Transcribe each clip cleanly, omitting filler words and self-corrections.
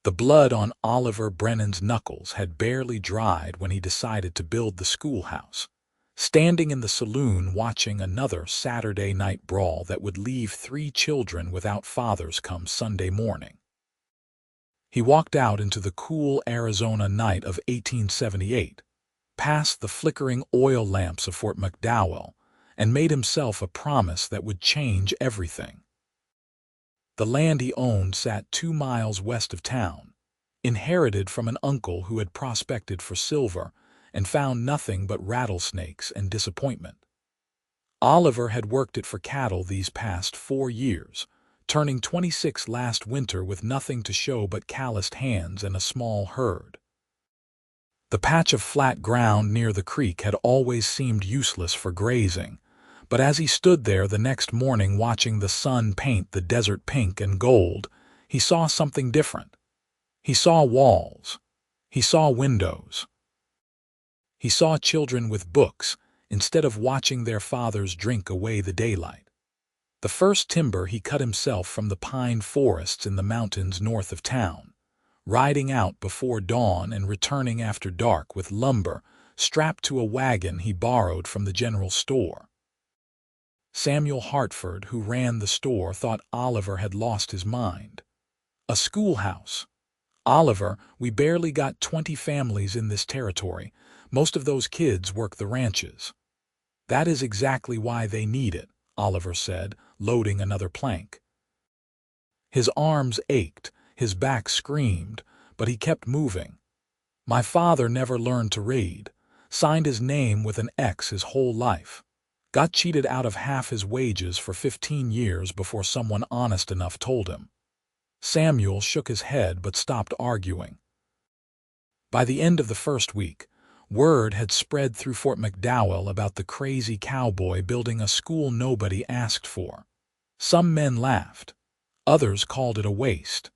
The blood on Oliver Brennan's knuckles had barely dried when he decided to build the schoolhouse, standing in the saloon watching another Saturday night brawl that would leave 3 children without fathers come Sunday morning. He walked out into the cool Arizona night of 1878, past the flickering oil lamps of Fort McDowell, and made himself a promise that would change everything. The land he owned sat 2 miles west of town, inherited from an uncle who had prospected for silver and found nothing but rattlesnakes and disappointment. Oliver had worked it for cattle these past 4 years, turning 26 last winter with nothing to show but calloused hands and a small herd. The patch of flat ground near the creek had always seemed useless for grazing, but as he stood there the next morning watching the sun paint the desert pink and gold, he saw something different. He saw walls. He saw windows. He saw children with books instead of watching their fathers drink away the daylight. The first timber he cut himself from the pine forests in the mountains north of town, riding out before dawn and returning after dark with lumber strapped to a wagon he borrowed from the general store. Samuel Hartford, who ran the store, thought Oliver had lost his mind. A schoolhouse. Oliver, we barely got 20 families in this territory. Most of those kids work the ranches. That is exactly why they need it, Oliver said, loading another plank. His arms ached, his back screamed, but he kept moving. My father never learned to read, signed his name with an X his whole life. Got cheated out of half his wages for 15 years before someone honest enough told him. Samuel shook his head but stopped arguing. By the end of the first week, word had spread through Fort McDowell about the crazy cowboy building a school nobody asked for. Some men laughed. Others called it a waste.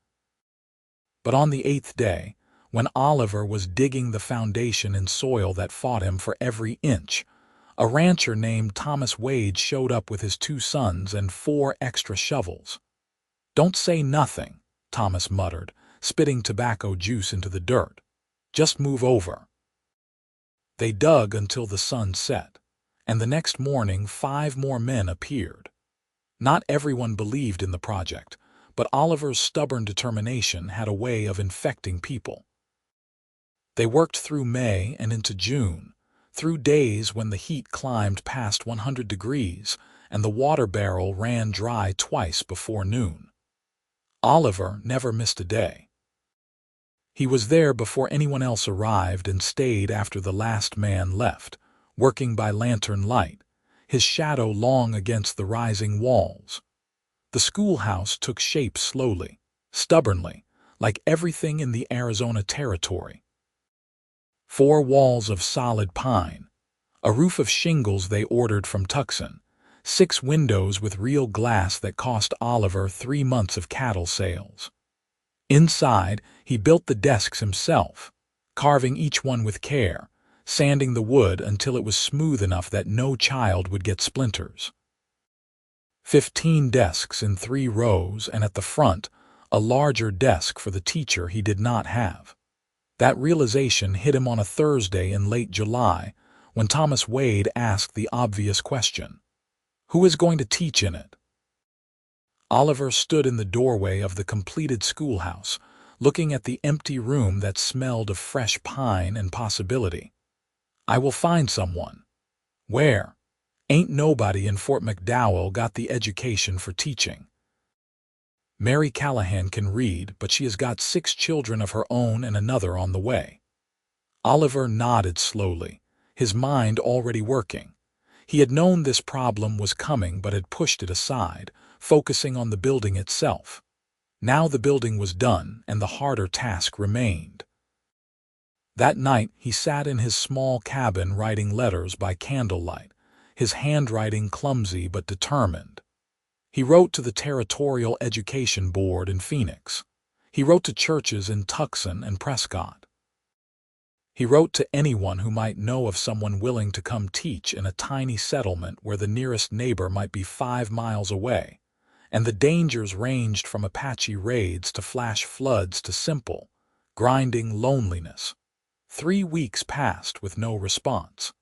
But on the 8th day, when Oliver was digging the foundation in soil that fought him for every inch, a rancher named Thomas Wade showed up with his 2 sons and 4 extra shovels. "Don't say nothing," Thomas muttered, spitting tobacco juice into the dirt. "Just move over." They dug until the sun set, and the next morning 5 more men appeared. Not everyone believed in the project, but Oliver's stubborn determination had a way of infecting people. They worked through May and into June, through days when the heat climbed past 100 degrees and the water barrel ran dry twice before noon. Oliver never missed a day. He was there before anyone else arrived and stayed after the last man left, working by lantern light, his shadow long against the rising walls. The schoolhouse took shape slowly, stubbornly, like everything in the Arizona territory. 4 walls of solid pine, a roof of shingles they ordered from Tucson, 6 windows with real glass that cost Oliver 3 months of cattle sales. Inside, he built the desks himself, carving each one with care, sanding the wood until it was smooth enough that no child would get splinters. 15 desks in 3 rows, and at the front, a larger desk for the teacher he did not have. That realization hit him on a Thursday in late July when Thomas Wade asked the obvious question: "Who is going to teach in it?" Oliver stood in the doorway of the completed schoolhouse, looking at the empty room that smelled of fresh pine and possibility. "I will find someone." "Where?" "Ain't nobody in Fort McDowell got the education for teaching. Mary Callahan can read, but she has got 6 children of her own and another on the way." Oliver nodded slowly, his mind already working. He had known this problem was coming but had pushed it aside, focusing on the building itself. Now the building was done, and the harder task remained. That night he sat in his small cabin writing letters by candlelight, his handwriting clumsy but determined. He wrote to the Territorial Education Board in Phoenix. He wrote to churches in Tucson and Prescott. He wrote to anyone who might know of someone willing to come teach in a tiny settlement where the nearest neighbor might be 5 miles away, and the dangers ranged from Apache raids to flash floods to simple, grinding loneliness. 3 weeks passed with no response.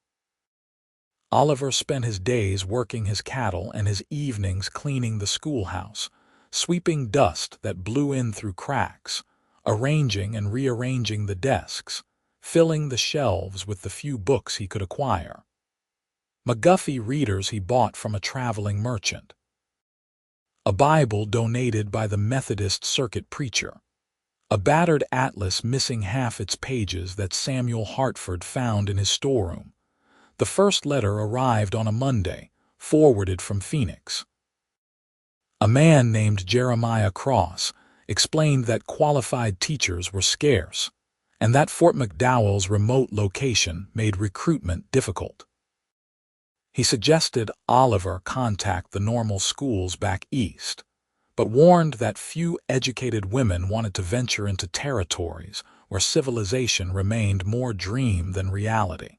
Oliver spent his days working his cattle and his evenings cleaning the schoolhouse, sweeping dust that blew in through cracks, arranging and rearranging the desks, filling the shelves with the few books he could acquire. McGuffey readers he bought from a traveling merchant. A Bible donated by the Methodist circuit preacher. A battered atlas missing half its pages that Samuel Hartford found in his storeroom. The first letter arrived on a Monday, forwarded from Phoenix. A man named Jeremiah Cross explained that qualified teachers were scarce, and that Fort McDowell's remote location made recruitment difficult. He suggested Oliver contact the normal schools back east, but warned that few educated women wanted to venture into territories where civilization remained more dream than reality.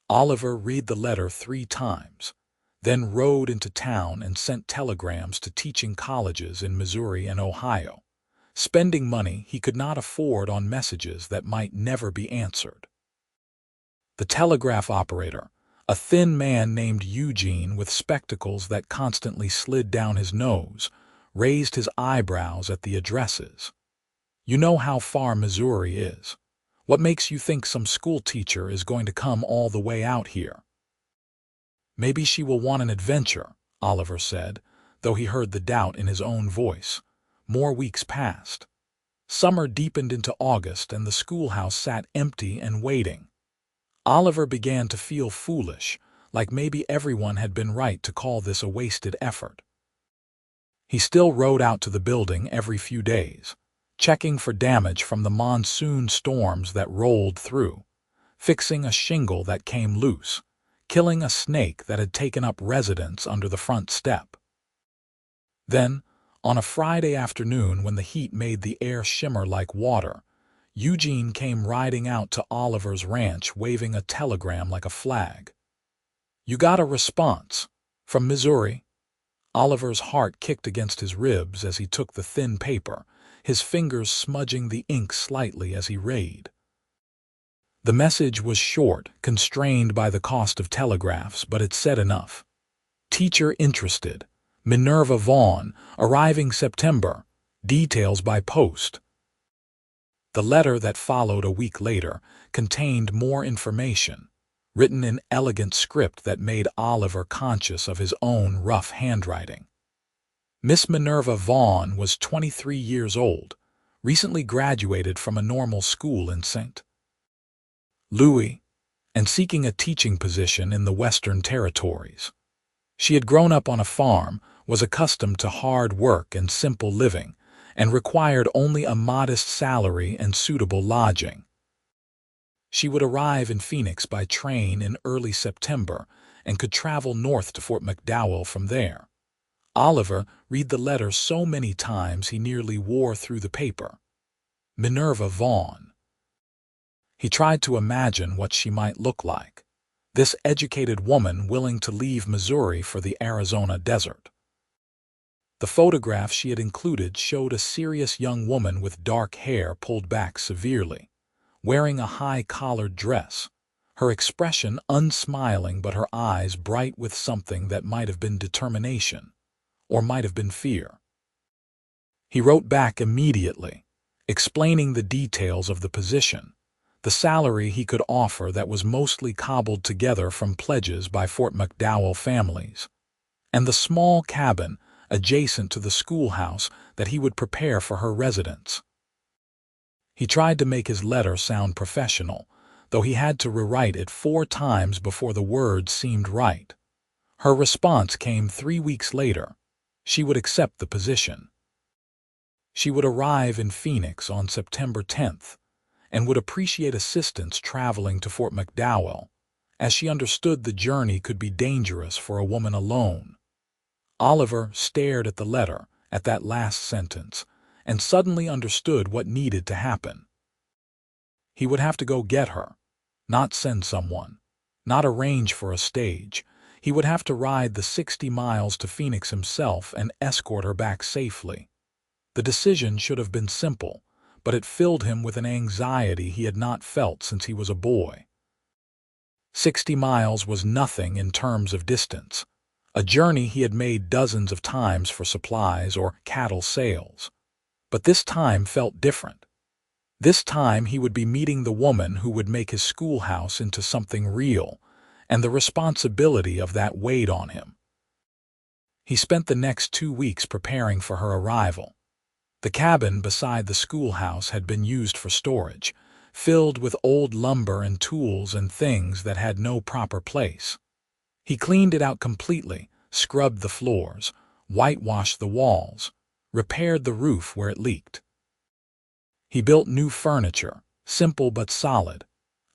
Oliver read the letter 3 times, then rode into town and sent telegrams to teaching colleges in Missouri and Ohio, spending money he could not afford on messages that might never be answered. The telegraph operator, a thin man named Eugene with spectacles that constantly slid down his nose, raised his eyebrows at the addresses. "You know how far Missouri is. What makes you think some schoolteacher is going to come all the way out here?" "Maybe she will want an adventure," Oliver said, though he heard the doubt in his own voice. More weeks passed. Summer deepened into August, and the schoolhouse sat empty and waiting. Oliver began to feel foolish, like maybe everyone had been right to call this a wasted effort. He still rode out to the building every few days, checking for damage from the monsoon storms that rolled through, fixing a shingle that came loose, killing a snake that had taken up residence under the front step. Then, on a Friday afternoon when the heat made the air shimmer like water, Eugene came riding out to Oliver's ranch waving a telegram like a flag. "You got a response? From Missouri?" Oliver's heart kicked against his ribs as he took the thin paper, his fingers smudging the ink slightly as he read. The message was short, constrained by the cost of telegraphs, but it said enough. "Teacher interested. Minerva Vaughn, arriving September. Details by post." The letter that followed a week later contained more information, written in elegant script that made Oliver conscious of his own rough handwriting. Miss Minerva Vaughn was 23 years old, recently graduated from a normal school in St. Louis, and seeking a teaching position in the Western Territories. She had grown up on a farm, was accustomed to hard work and simple living, and required only a modest salary and suitable lodging. She would arrive in Phoenix by train in early September and could travel north to Fort McDowell from there. Oliver read the letter so many times he nearly wore through the paper. Minerva Vaughn. He tried to imagine what she might look like, this educated woman willing to leave Missouri for the Arizona desert. The photograph she had included showed a serious young woman with dark hair pulled back severely, wearing a high-collared dress, her expression unsmiling but her eyes bright with something that might have been determination, or might have been fear. He wrote back immediately, explaining the details of the position, the salary he could offer that was mostly cobbled together from pledges by Fort McDowell families, and the small cabin adjacent to the schoolhouse that he would prepare for her residence. He tried to make his letter sound professional, though he had to rewrite it 4 times before the words seemed right. Her response came 3 weeks later. She would accept the position. She would arrive in Phoenix on September 10th and would appreciate assistance traveling to Fort McDowell, as she understood the journey could be dangerous for a woman alone. Oliver stared at the letter, at that last sentence, and suddenly understood what needed to happen. He would have to go get her, not send someone, not arrange for a stage. He would have to ride the 60 miles to Phoenix himself and escort her back safely. The decision should have been simple, but it filled him with an anxiety he had not felt since he was a boy. 60 miles was nothing in terms of distance, a journey he had made dozens of times for supplies or cattle sales. But this time felt different. This time he would be meeting the woman who would make his schoolhouse into something real, and the responsibility of that weighed on him. He spent the next 2 weeks preparing for her arrival. The cabin beside the schoolhouse had been used for storage, filled with old lumber and tools and things that had no proper place. He cleaned it out completely, scrubbed the floors, whitewashed the walls, repaired the roof where it leaked. He built new furniture, simple but solid,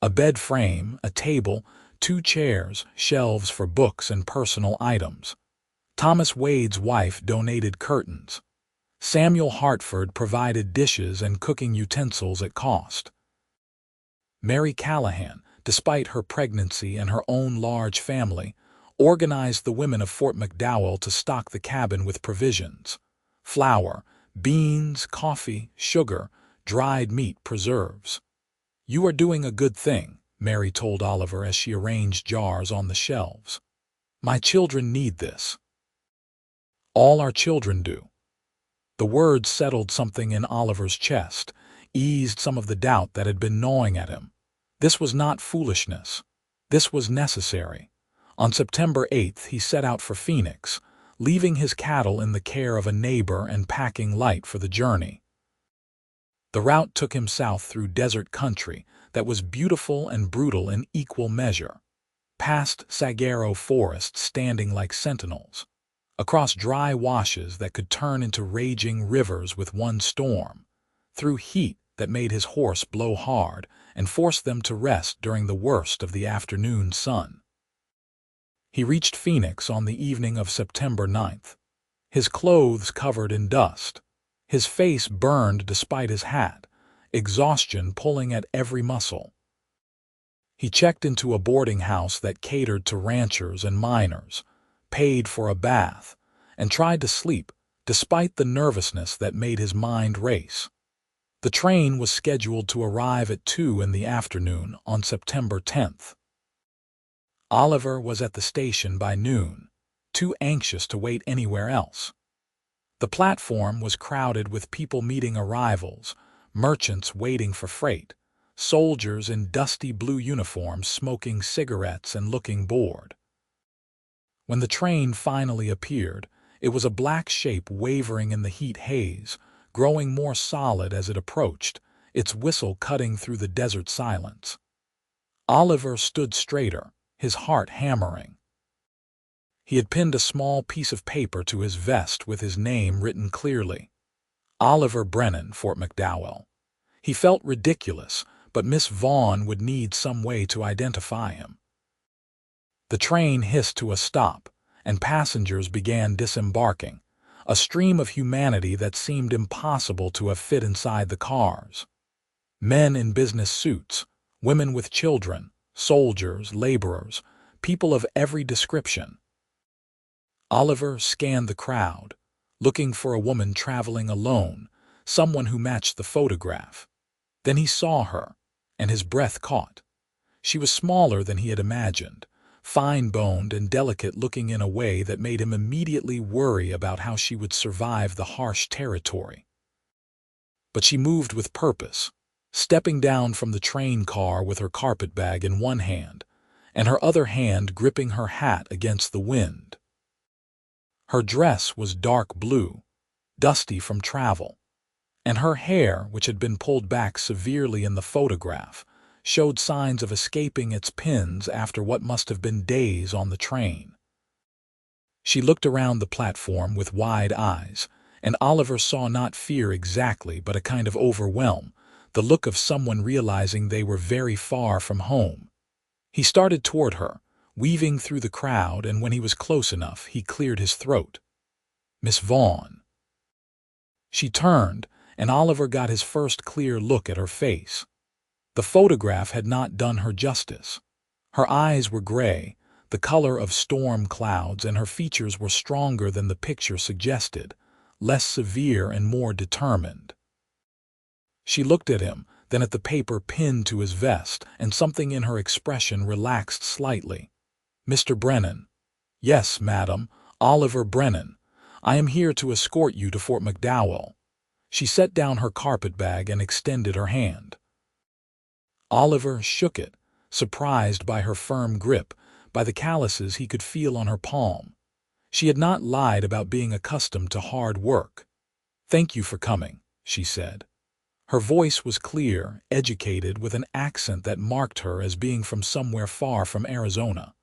a bed frame, a table, 2 chairs, shelves for books and personal items. Thomas Wade's wife donated curtains. Samuel Hartford provided dishes and cooking utensils at cost. Mary Callahan, despite her pregnancy and her own large family, organized the women of Fort McDowell to stock the cabin with provisions: flour, beans, coffee, sugar, dried meat, preserves. "You are doing a good thing," Mary told Oliver as she arranged jars on the shelves. "My children need this." "All our children do." The words settled something in Oliver's chest, eased some of the doubt that had been gnawing at him. This was not foolishness. This was necessary. On September 8th, he set out for Phoenix, leaving his cattle in the care of a neighbor and packing light for the journey. The route took him south through desert country that was beautiful and brutal in equal measure, past saguaro forests standing like sentinels, across dry washes that could turn into raging rivers with one storm, through heat that made his horse blow hard and forced them to rest during the worst of the afternoon sun. He reached Phoenix on the evening of September 9th, his clothes covered in dust, his face burned despite his hat, exhaustion pulling at every muscle. He checked into a boarding house that catered to ranchers and miners, paid for a bath, and tried to sleep despite the nervousness that made his mind race. The train was scheduled to arrive at 2 in the afternoon on September 10th. Oliver was at the station by noon, too anxious to wait anywhere else. The platform was crowded with people meeting arrivals, merchants waiting for freight, soldiers in dusty blue uniforms smoking cigarettes and looking bored. When the train finally appeared, it was a black shape wavering in the heat haze, growing more solid as it approached, its whistle cutting through the desert silence. Oliver stood straighter, his heart hammering. He had pinned a small piece of paper to his vest with his name written clearly: Oliver Brennan, Fort McDowell. He felt ridiculous, but Miss Vaughn would need some way to identify him. The train hissed to a stop, and passengers began disembarking, a stream of humanity that seemed impossible to have fit inside the cars. Men in business suits, women with children, soldiers, laborers, people of every description. Oliver scanned the crowd, looking for a woman traveling alone, someone who matched the photograph. Then he saw her, and his breath caught. She was smaller than he had imagined, fine-boned and delicate-looking in a way that made him immediately worry about how she would survive the harsh territory. But she moved with purpose, stepping down from the train car with her carpet bag in one hand, and her other hand gripping her hat against the wind. Her dress was dark blue, dusty from travel, and her hair, which had been pulled back severely in the photograph, showed signs of escaping its pins after what must have been days on the train. She looked around the platform with wide eyes, and Oliver saw not fear exactly, but a kind of overwhelm, the look of someone realizing they were very far from home. He started toward her, weaving through the crowd, and when he was close enough, he cleared his throat. "Miss Vaughn." She turned, and Oliver got his first clear look at her face. The photograph had not done her justice. Her eyes were gray, the color of storm clouds, and her features were stronger than the picture suggested, less severe and more determined. She looked at him, then at the paper pinned to his vest, and something in her expression relaxed slightly. "Mr. Brennan." "Yes, madam, Oliver Brennan. I am here to escort you to Fort McDowell." She set down her carpetbag and extended her hand. Oliver shook it, surprised by her firm grip, by the calluses he could feel on her palm. She had not lied about being accustomed to hard work. "Thank you for coming," she said. Her voice was clear, educated, with an accent that marked her as being from somewhere far from Arizona.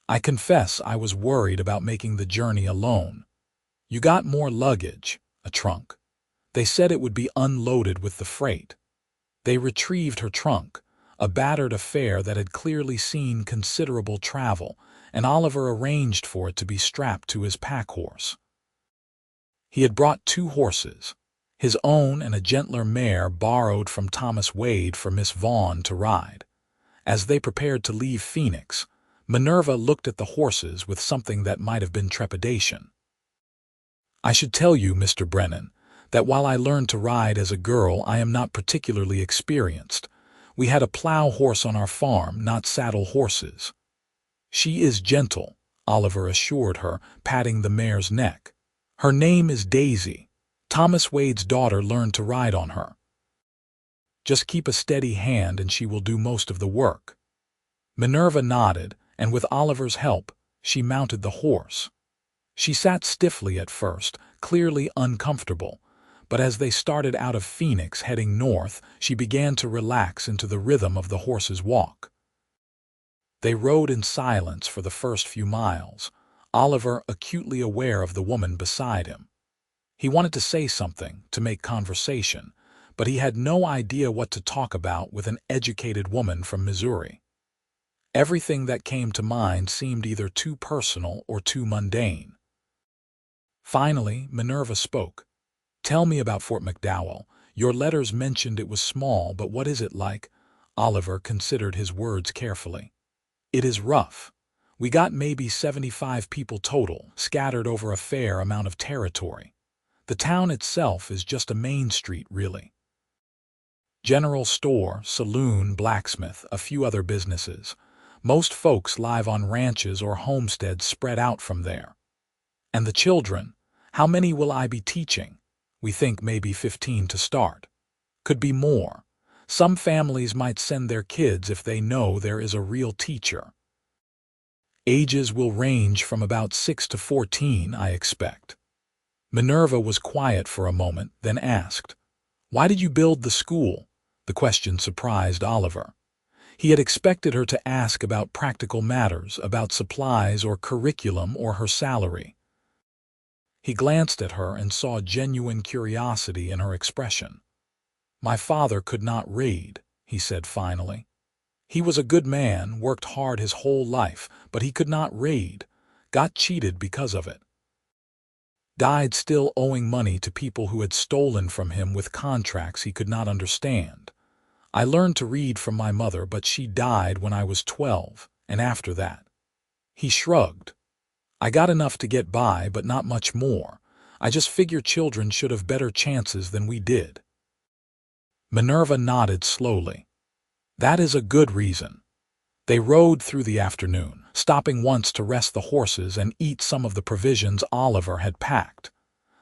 "I confess I was worried about making the journey alone. You got more luggage, a trunk. They said it would be unloaded with the freight." They retrieved her trunk, a battered affair that had clearly seen considerable travel, and Oliver arranged for it to be strapped to his pack horse. He had brought 2 horses, his own and a gentler mare borrowed from Thomas Wade for Miss Vaughn to ride. As they prepared to leave Phoenix, Minerva looked at the horses with something that might have been trepidation. "I should tell you, Mr. Brennan, that while I learned to ride as a girl, I am not particularly experienced. We had a plow horse on our farm, not saddle horses." "She is gentle," Oliver assured her, patting the mare's neck. "Her name is Daisy. Thomas Wade's daughter learned to ride on her. Just keep a steady hand and she will do most of the work." Minerva nodded, and with Oliver's help, she mounted the horse. She sat stiffly at first, clearly uncomfortable, but as they started out of Phoenix heading north, she began to relax into the rhythm of the horse's walk. They rode in silence for the first few miles, Oliver acutely aware of the woman beside him. He wanted to say something, to make conversation, but he had no idea what to talk about with an educated woman from Missouri. Everything that came to mind seemed either too personal or too mundane. Finally, Minerva spoke. "Tell me about Fort McDowell. Your letters mentioned it was small, but what is it like?" Oliver considered his words carefully. "It is rough. We got maybe 75 people total, scattered over a fair amount of territory. The town itself is just a main street, really. General store, saloon, blacksmith, a few other businesses. Most folks live on ranches or homesteads spread out from there. And the children, how many will I be teaching? We think maybe 15 to start. Could be more. Some families might send their kids if they know there is a real teacher. Ages will range from about 6 to 14, I expect." Minerva was quiet for a moment, then asked, "Why did you build the school?" The question surprised Oliver. He had expected her to ask about practical matters, about supplies or curriculum or her salary. He glanced at her and saw genuine curiosity in her expression. "My father could not read," he said finally. "He was a good man, worked hard his whole life, but he could not read, got cheated because of it. Died still owing money to people who had stolen from him with contracts he could not understand. I learned to read from my mother, but she died when I was 12, and after that." He shrugged. "I got enough to get by, but not much more. I just figure children should have better chances than we did." Minerva nodded slowly. "That is a good reason." They rode through the afternoon, stopping once to rest the horses and eat some of the provisions Oliver had packed.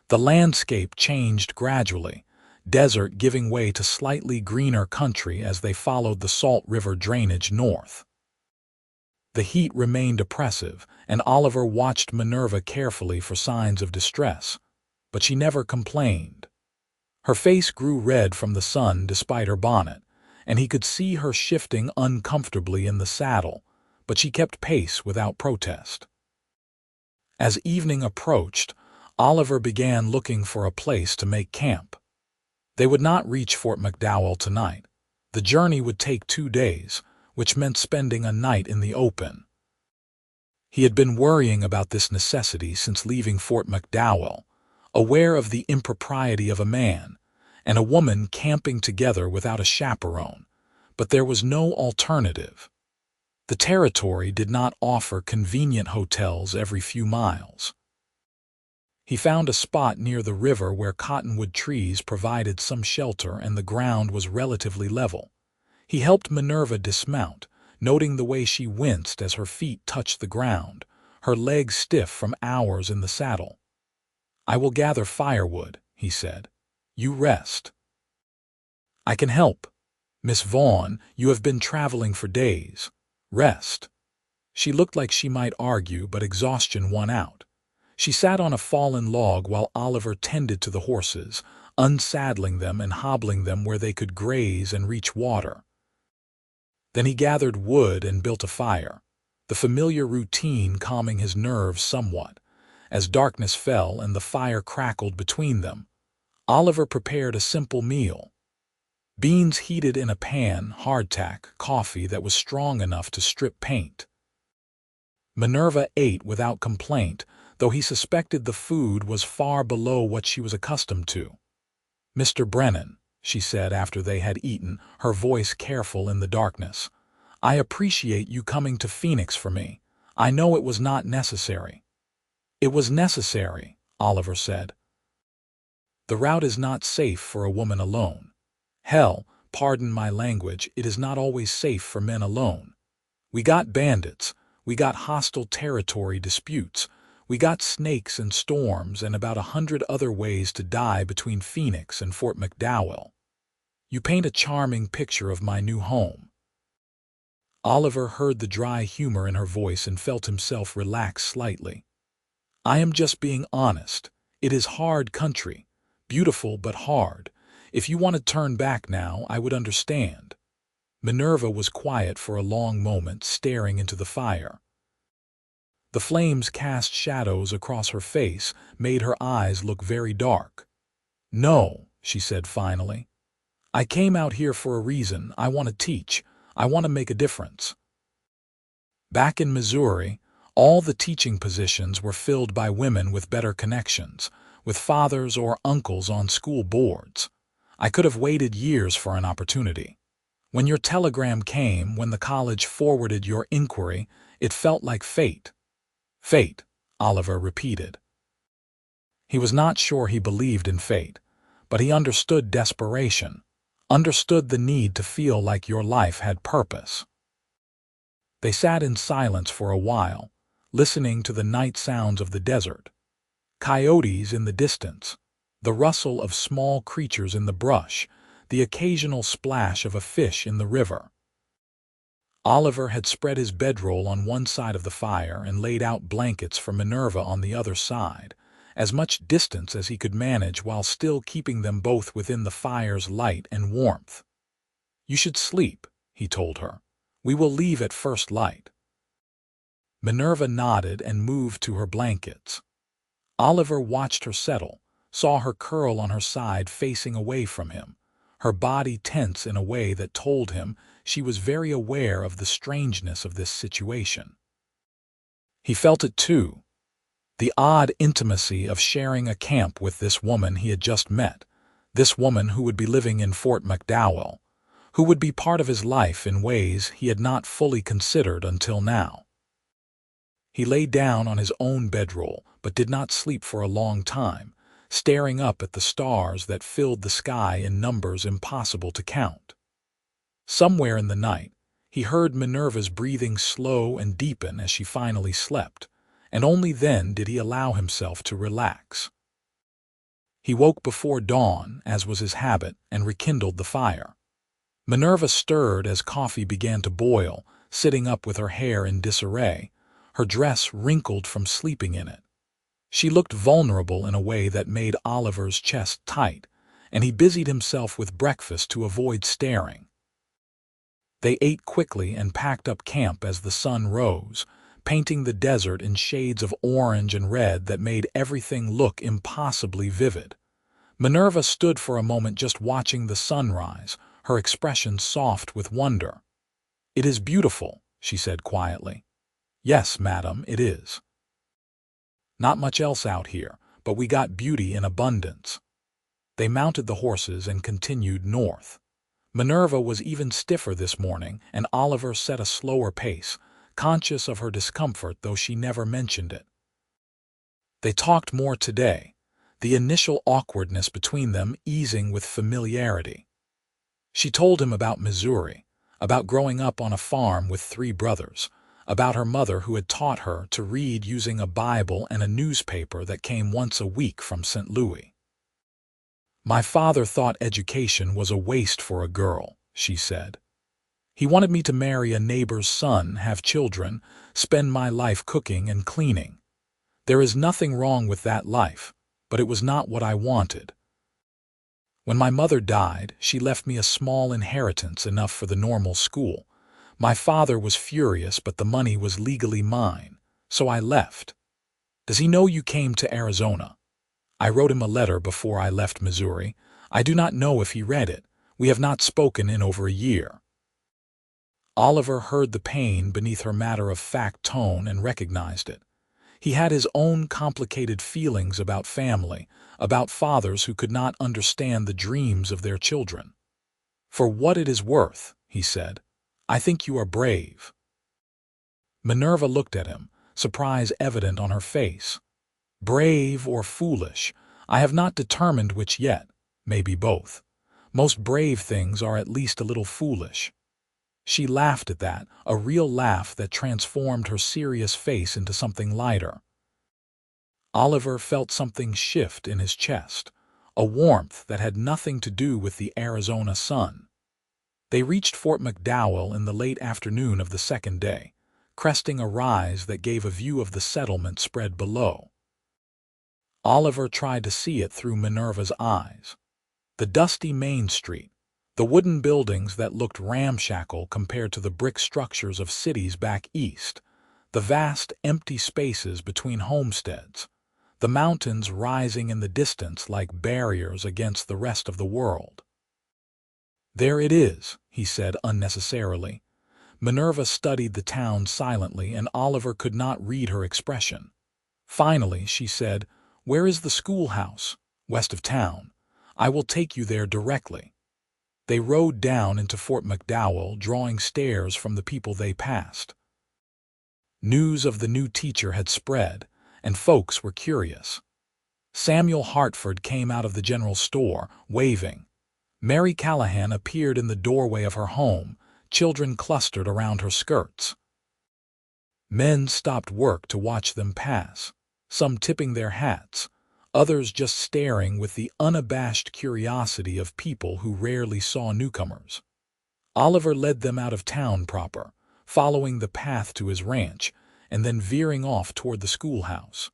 The landscape changed gradually, desert giving way to slightly greener country as they followed the Salt River drainage north. The heat remained oppressive, and Oliver watched Minerva carefully for signs of distress, but she never complained. Her face grew red from the sun despite her bonnet, and he could see her shifting uncomfortably in the saddle, but she kept pace without protest. As evening approached, Oliver began looking for a place to make camp. They would not reach Fort McDowell tonight. The journey would take 2 days, which meant spending a night in the open. He had been worrying about this necessity since leaving Fort McDowell, aware of the impropriety of a man and a woman camping together without a chaperone, but there was no alternative. The territory did not offer convenient hotels every few miles. He found a spot near the river where cottonwood trees provided some shelter and the ground was relatively level. He helped Minerva dismount, noting the way she winced as her feet touched the ground, her legs stiff from hours in the saddle. "I will gather firewood," he said. "You rest." "I can help. Miss Vaughn, you have been traveling for days. Rest." She looked like she might argue, but exhaustion won out. She sat on a fallen log while Oliver tended to the horses, unsaddling them and hobbling them where they could graze and reach water. Then he gathered wood and built a fire, the familiar routine calming his nerves somewhat. As darkness fell and the fire crackled between them, Oliver prepared a simple meal. Beans heated in a pan, hardtack, coffee that was strong enough to strip paint. Minerva ate without complaint, though he suspected the food was far below what she was accustomed to. "Mr. Brennan," she said after they had eaten, her voice careful in the darkness, "I appreciate you coming to Phoenix for me. I know it was not necessary." "It was necessary," Oliver said. "The route is not safe for a woman alone. Hell, pardon my language, it is not always safe for men alone. We got bandits, we got hostile territory disputes, we got snakes and storms and about 100 other ways to die between Phoenix and Fort McDowell. You paint a charming picture of my new home." Oliver heard the dry humor in her voice and felt himself relax slightly. "I am just being honest. It is hard country, beautiful but hard. If you want to turn back now, I would understand." Minerva was quiet for a long moment, staring into the fire. The flames cast shadows across her face, made her eyes look very dark. "No," she said finally. "I came out here for a reason. I want to teach. I want to make a difference." Back in Missouri, all the teaching positions were filled by women with better connections, with fathers or uncles on school boards. I could have waited years for an opportunity. When your telegram came, when the college forwarded your inquiry, it felt like fate. "Fate," Oliver repeated. He was not sure he believed in fate, but he understood desperation, understood the need to feel like your life had purpose. They sat in silence for a while, listening to the night sounds of the desert. Coyotes in the distance, the rustle of small creatures in the brush, the occasional splash of a fish in the river. Oliver had spread his bedroll on one side of the fire and laid out blankets for Minerva on the other side, as much distance as he could manage while still keeping them both within the fire's light and warmth. "You should sleep," he told her. "We will leave at first light." Minerva nodded and moved to her blankets. Oliver watched her settle, saw her curl on her side facing away from him, her body tense in a way that told him she was very aware of the strangeness of this situation. He felt it too, the odd intimacy of sharing a camp with this woman he had just met, this woman who would be living in Fort McDowell, who would be part of his life in ways he had not fully considered until now. He lay down on his own bedroll, but did not sleep for a long time, staring up at the stars that filled the sky in numbers impossible to count. Somewhere in the night, he heard Minerva's breathing slow and deepen as she finally slept, and only then did he allow himself to relax. He woke before dawn, as was his habit, and rekindled the fire. Minerva stirred as coffee began to boil, sitting up with her hair in disarray, her dress wrinkled from sleeping in it. She looked vulnerable in a way that made Oliver's chest tight, and he busied himself with breakfast to avoid staring. They ate quickly and packed up camp as the sun rose, painting the desert in shades of orange and red that made everything look impossibly vivid. Minerva stood for a moment just watching the sunrise, her expression soft with wonder. "It is beautiful," she said quietly. "Yes, madam, it is. Not much else out here, but we got beauty in abundance." They mounted the horses and continued north. Minerva was even stiffer this morning, and Oliver set a slower pace, conscious of her discomfort though she never mentioned it. They talked more today, the initial awkwardness between them easing with familiarity. She told him about Missouri, about growing up on a farm with 3 brothers, about her mother who had taught her to read using a Bible and a newspaper that came once a week from St. Louis. "My father thought education was a waste for a girl," she said. "He wanted me to marry a neighbor's son, have children, spend my life cooking and cleaning. There is nothing wrong with that life, but it was not what I wanted. When my mother died, she left me a small inheritance enough for the normal school. My father was furious, but the money was legally mine, so I left. Does he know you came to Arizona? I wrote him a letter before I left Missouri. I do not know if he read it. We have not spoken in over a year." Oliver heard the pain beneath her matter-of-fact tone and recognized it. He had his own complicated feelings about family, about fathers who could not understand the dreams of their children. "For what it is worth," he said, "I think you are brave." Minerva looked at him, surprise evident on her face. "Brave or foolish, I have not determined which yet, maybe both. Most brave things are at least a little foolish." She laughed at that, a real laugh that transformed her serious face into something lighter. Oliver felt something shift in his chest, a warmth that had nothing to do with the Arizona sun. They reached Fort McDowell in the late afternoon of the second day, cresting a rise that gave a view of the settlement spread below. Oliver tried to see it through Minerva's eyes. The dusty Main Street, the wooden buildings that looked ramshackle compared to the brick structures of cities back east, the vast empty spaces between homesteads, the mountains rising in the distance like barriers against the rest of the world. "There it is," he said unnecessarily. Minerva studied the town silently, and Oliver could not read her expression. Finally, she said, "Where is the schoolhouse?" "West of town. I will take you there directly." They rode down into Fort McDowell, drawing stares from the people they passed. News of the new teacher had spread, and folks were curious. Samuel Hartford came out of the general store, waving. Mary Callahan appeared in the doorway of her home, children clustered around her skirts. Men stopped work to watch them pass, some tipping their hats, others just staring with the unabashed curiosity of people who rarely saw newcomers. Oliver led them out of town proper, following the path to his ranch, and then veering off toward the schoolhouse.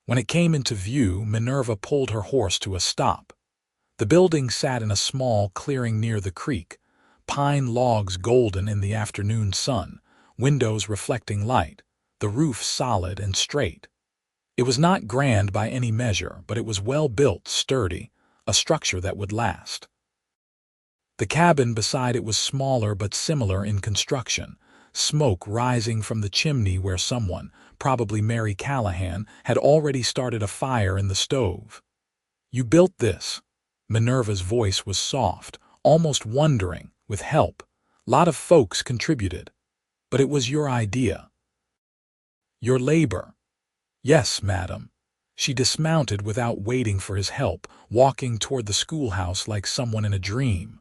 When it came into view, Minerva pulled her horse to a stop. The building sat in a small clearing near the creek, pine logs golden in the afternoon sun, windows reflecting light, the roof solid and straight. It was not grand by any measure, but it was well built, sturdy, a structure that would last. The cabin beside it was smaller but similar in construction, smoke rising from the chimney where someone, probably Mary Callahan, had already started a fire in the stove. "You built this?" Minerva's voice was soft, almost wondering, with help. "Lot of folks contributed. But it was your idea." "Your labor." "Yes, madam." She dismounted without waiting for his help, walking toward the schoolhouse like someone in a dream.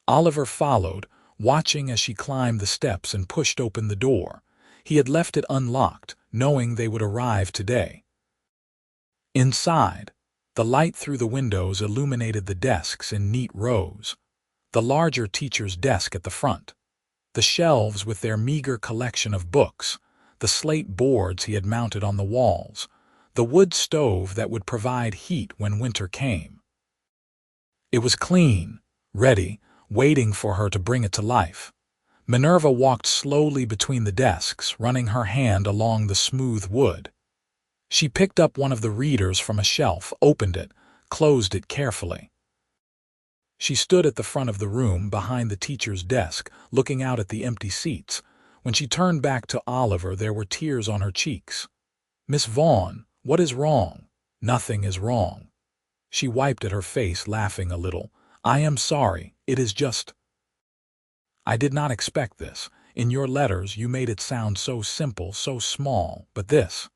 Oliver followed, watching as she climbed the steps and pushed open the door. He had left it unlocked, knowing they would arrive today. Inside, the light through the windows illuminated the desks in neat rows. The larger teacher's desk at the front, the shelves with their meager collection of books, the slate boards he had mounted on the walls, the wood stove that would provide heat when winter came. It was clean, ready, waiting for her to bring it to life. Minerva walked slowly between the desks, running her hand along the smooth wood. She picked up one of the readers from a shelf, opened it, closed it carefully. She stood at the front of the room, behind the teacher's desk, looking out at the empty seats. When she turned back to Oliver, there were tears on her cheeks. "Miss Vaughn, what is wrong?" "Nothing is wrong." She wiped at her face, laughing a little. I am sorry, it is just... I did not expect this. In your letters you made it sound so simple, so small, but this...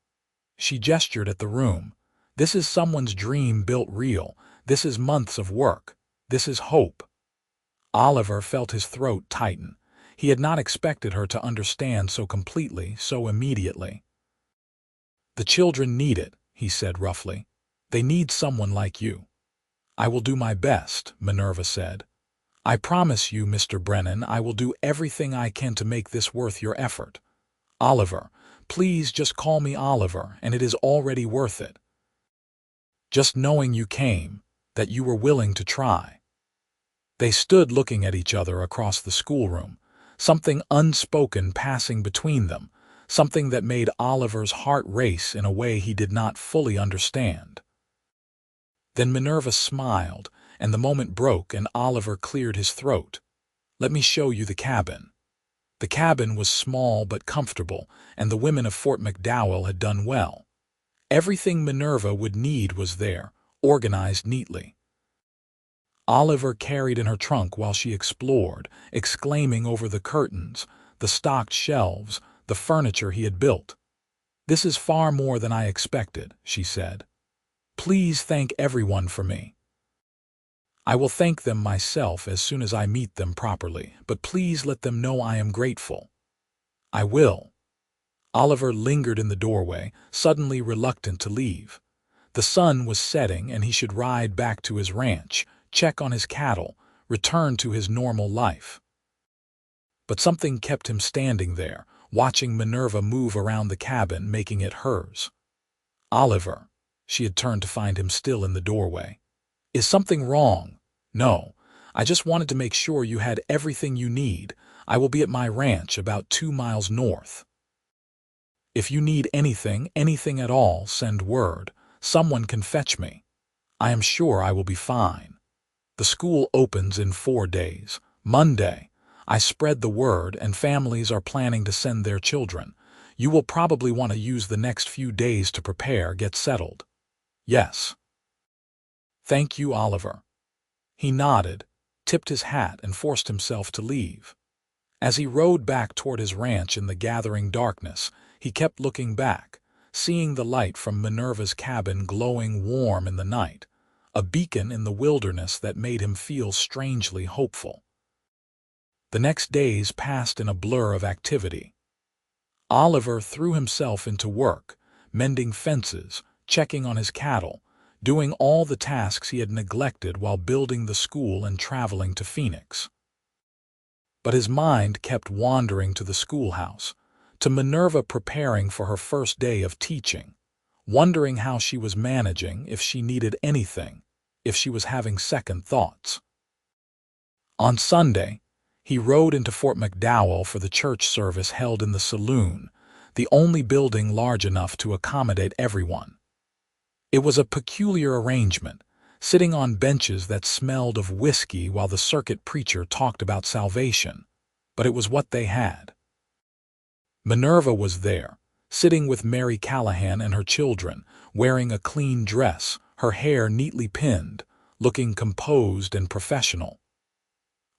She gestured at the room. This is someone's dream built real. This is months of work. This is hope. Oliver felt his throat tighten. He had not expected her to understand so completely, so immediately. The children need it, he said roughly. They need someone like you. I will do my best, Minerva said. I promise you, Mr. Brennan, I will do everything I can to make this worth your effort. Oliver, please just call me Oliver, and it is already worth it. Just knowing you came, that you were willing to try. They stood looking at each other across the schoolroom, something unspoken passing between them, something that made Oliver's heart race in a way he did not fully understand. Then Minerva smiled, and the moment broke and Oliver cleared his throat. Let me show you the cabin. The cabin was small but comfortable, and the women of Fort McDowell had done well. Everything Minerva would need was there, organized neatly. Oliver carried in her trunk while she explored, exclaiming over the curtains, the stocked shelves, the furniture he had built. This is far more than I expected, she said. Please thank everyone for me. I will thank them myself as soon as I meet them properly, but please let them know I am grateful. I will. Oliver lingered in the doorway, suddenly reluctant to leave. The sun was setting and he should ride back to his ranch, check on his cattle, return to his normal life. But something kept him standing there, watching Minerva move around the cabin, making it hers. Oliver, she had turned to find him still in the doorway. Is something wrong? No, I just wanted to make sure you had everything you need. I will be at my ranch about 2 miles north. If you need anything, anything at all, send word. Someone can fetch me. I am sure I will be fine. The school opens in 4 days. Monday. I spread the word and families are planning to send their children. You will probably want to use the next few days to prepare, get settled. Yes. Thank you, Oliver. He nodded, tipped his hat, and forced himself to leave. As he rode back toward his ranch in the gathering darkness, he kept looking back, seeing the light from Minerva's cabin glowing warm in the night, a beacon in the wilderness that made him feel strangely hopeful. The next days passed in a blur of activity. Oliver threw himself into work, mending fences, checking on his cattle, doing all the tasks he had neglected while building the school and traveling to Phoenix. But his mind kept wandering to the schoolhouse, to Minerva preparing for her first day of teaching, wondering how she was managing, if she needed anything, if she was having second thoughts. On Sunday, he rode into Fort McDowell for the church service held in the saloon, the only building large enough to accommodate everyone. It was a peculiar arrangement, sitting on benches that smelled of whiskey while the circuit preacher talked about salvation, but it was what they had. Minerva was there, sitting with Mary Callahan and her children, wearing a clean dress, her hair neatly pinned, looking composed and professional.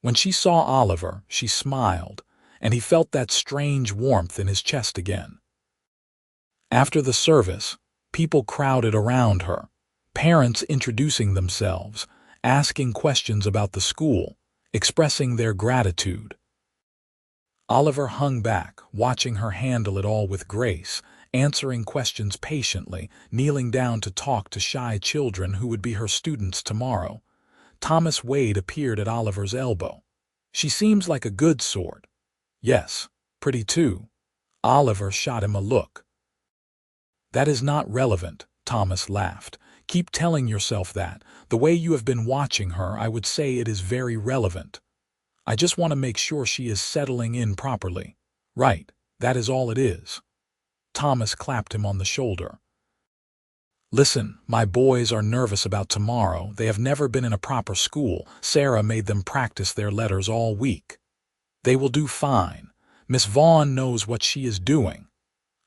When she saw Oliver, she smiled, and he felt that strange warmth in his chest again. After the service, people crowded around her, parents introducing themselves, asking questions about the school, expressing their gratitude. Oliver hung back, watching her handle it all with grace, answering questions patiently, kneeling down to talk to shy children who would be her students tomorrow. Thomas Wade appeared at Oliver's elbow. She seems like a good sort. Yes, pretty too. Oliver shot him a look. That is not relevant, Thomas laughed. Keep telling yourself that. The way you have been watching her, I would say it is very relevant. I just want to make sure she is settling in properly. Right, that is all it is. Thomas clapped him on the shoulder. Listen, my boys are nervous about tomorrow. They have never been in a proper school. Sarah made them practice their letters all week. They will do fine. Miss Vaughn knows what she is doing.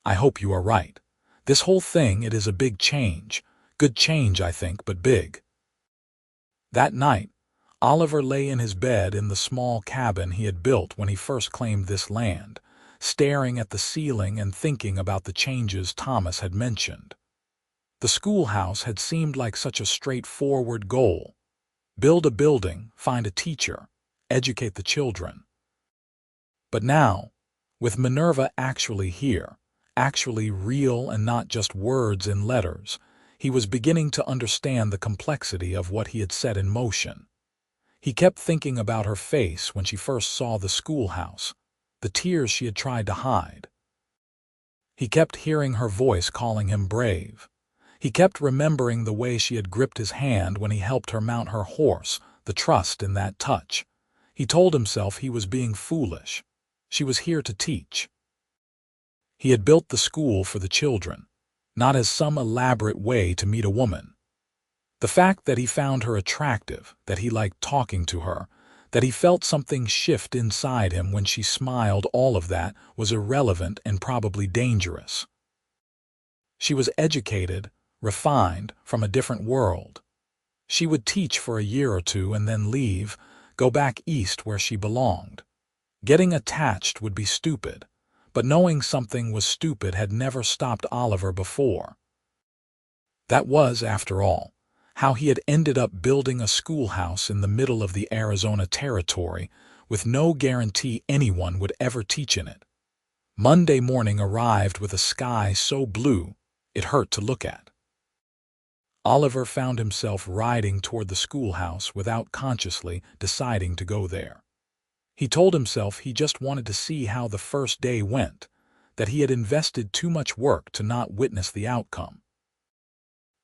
I hope you are right. This whole thing, it is a big change. Good change, I think, but big. That night, Oliver lay in his bed in the small cabin he had built when he first claimed this land, staring at the ceiling and thinking about the changes Thomas had mentioned. The schoolhouse had seemed like such a straightforward goal. Build a building, find a teacher, educate the children. But now, with Minerva actually here, actually real and not just words in letters, he was beginning to understand the complexity of what he had set in motion. He kept thinking about her face when she first saw the schoolhouse, the tears she had tried to hide. He kept hearing her voice calling him brave. He kept remembering the way she had gripped his hand when he helped her mount her horse, the trust in that touch. He told himself he was being foolish. She was here to teach. He had built the school for the children, not as some elaborate way to meet a woman. The fact that he found her attractive, that he liked talking to her, that he felt something shift inside him when she smiled, all of that was irrelevant and probably dangerous. She was educated, refined, from a different world. She would teach for a year or two and then leave, go back east where she belonged. Getting attached would be stupid, but knowing something was stupid had never stopped Oliver before. That was, after all, how he had ended up building a schoolhouse in the middle of the Arizona territory with no guarantee anyone would ever teach in it. Monday morning arrived with a sky so blue it hurt to look at. Oliver found himself riding toward the schoolhouse without consciously deciding to go there. He told himself he just wanted to see how the first day went, that he had invested too much work to not witness the outcome.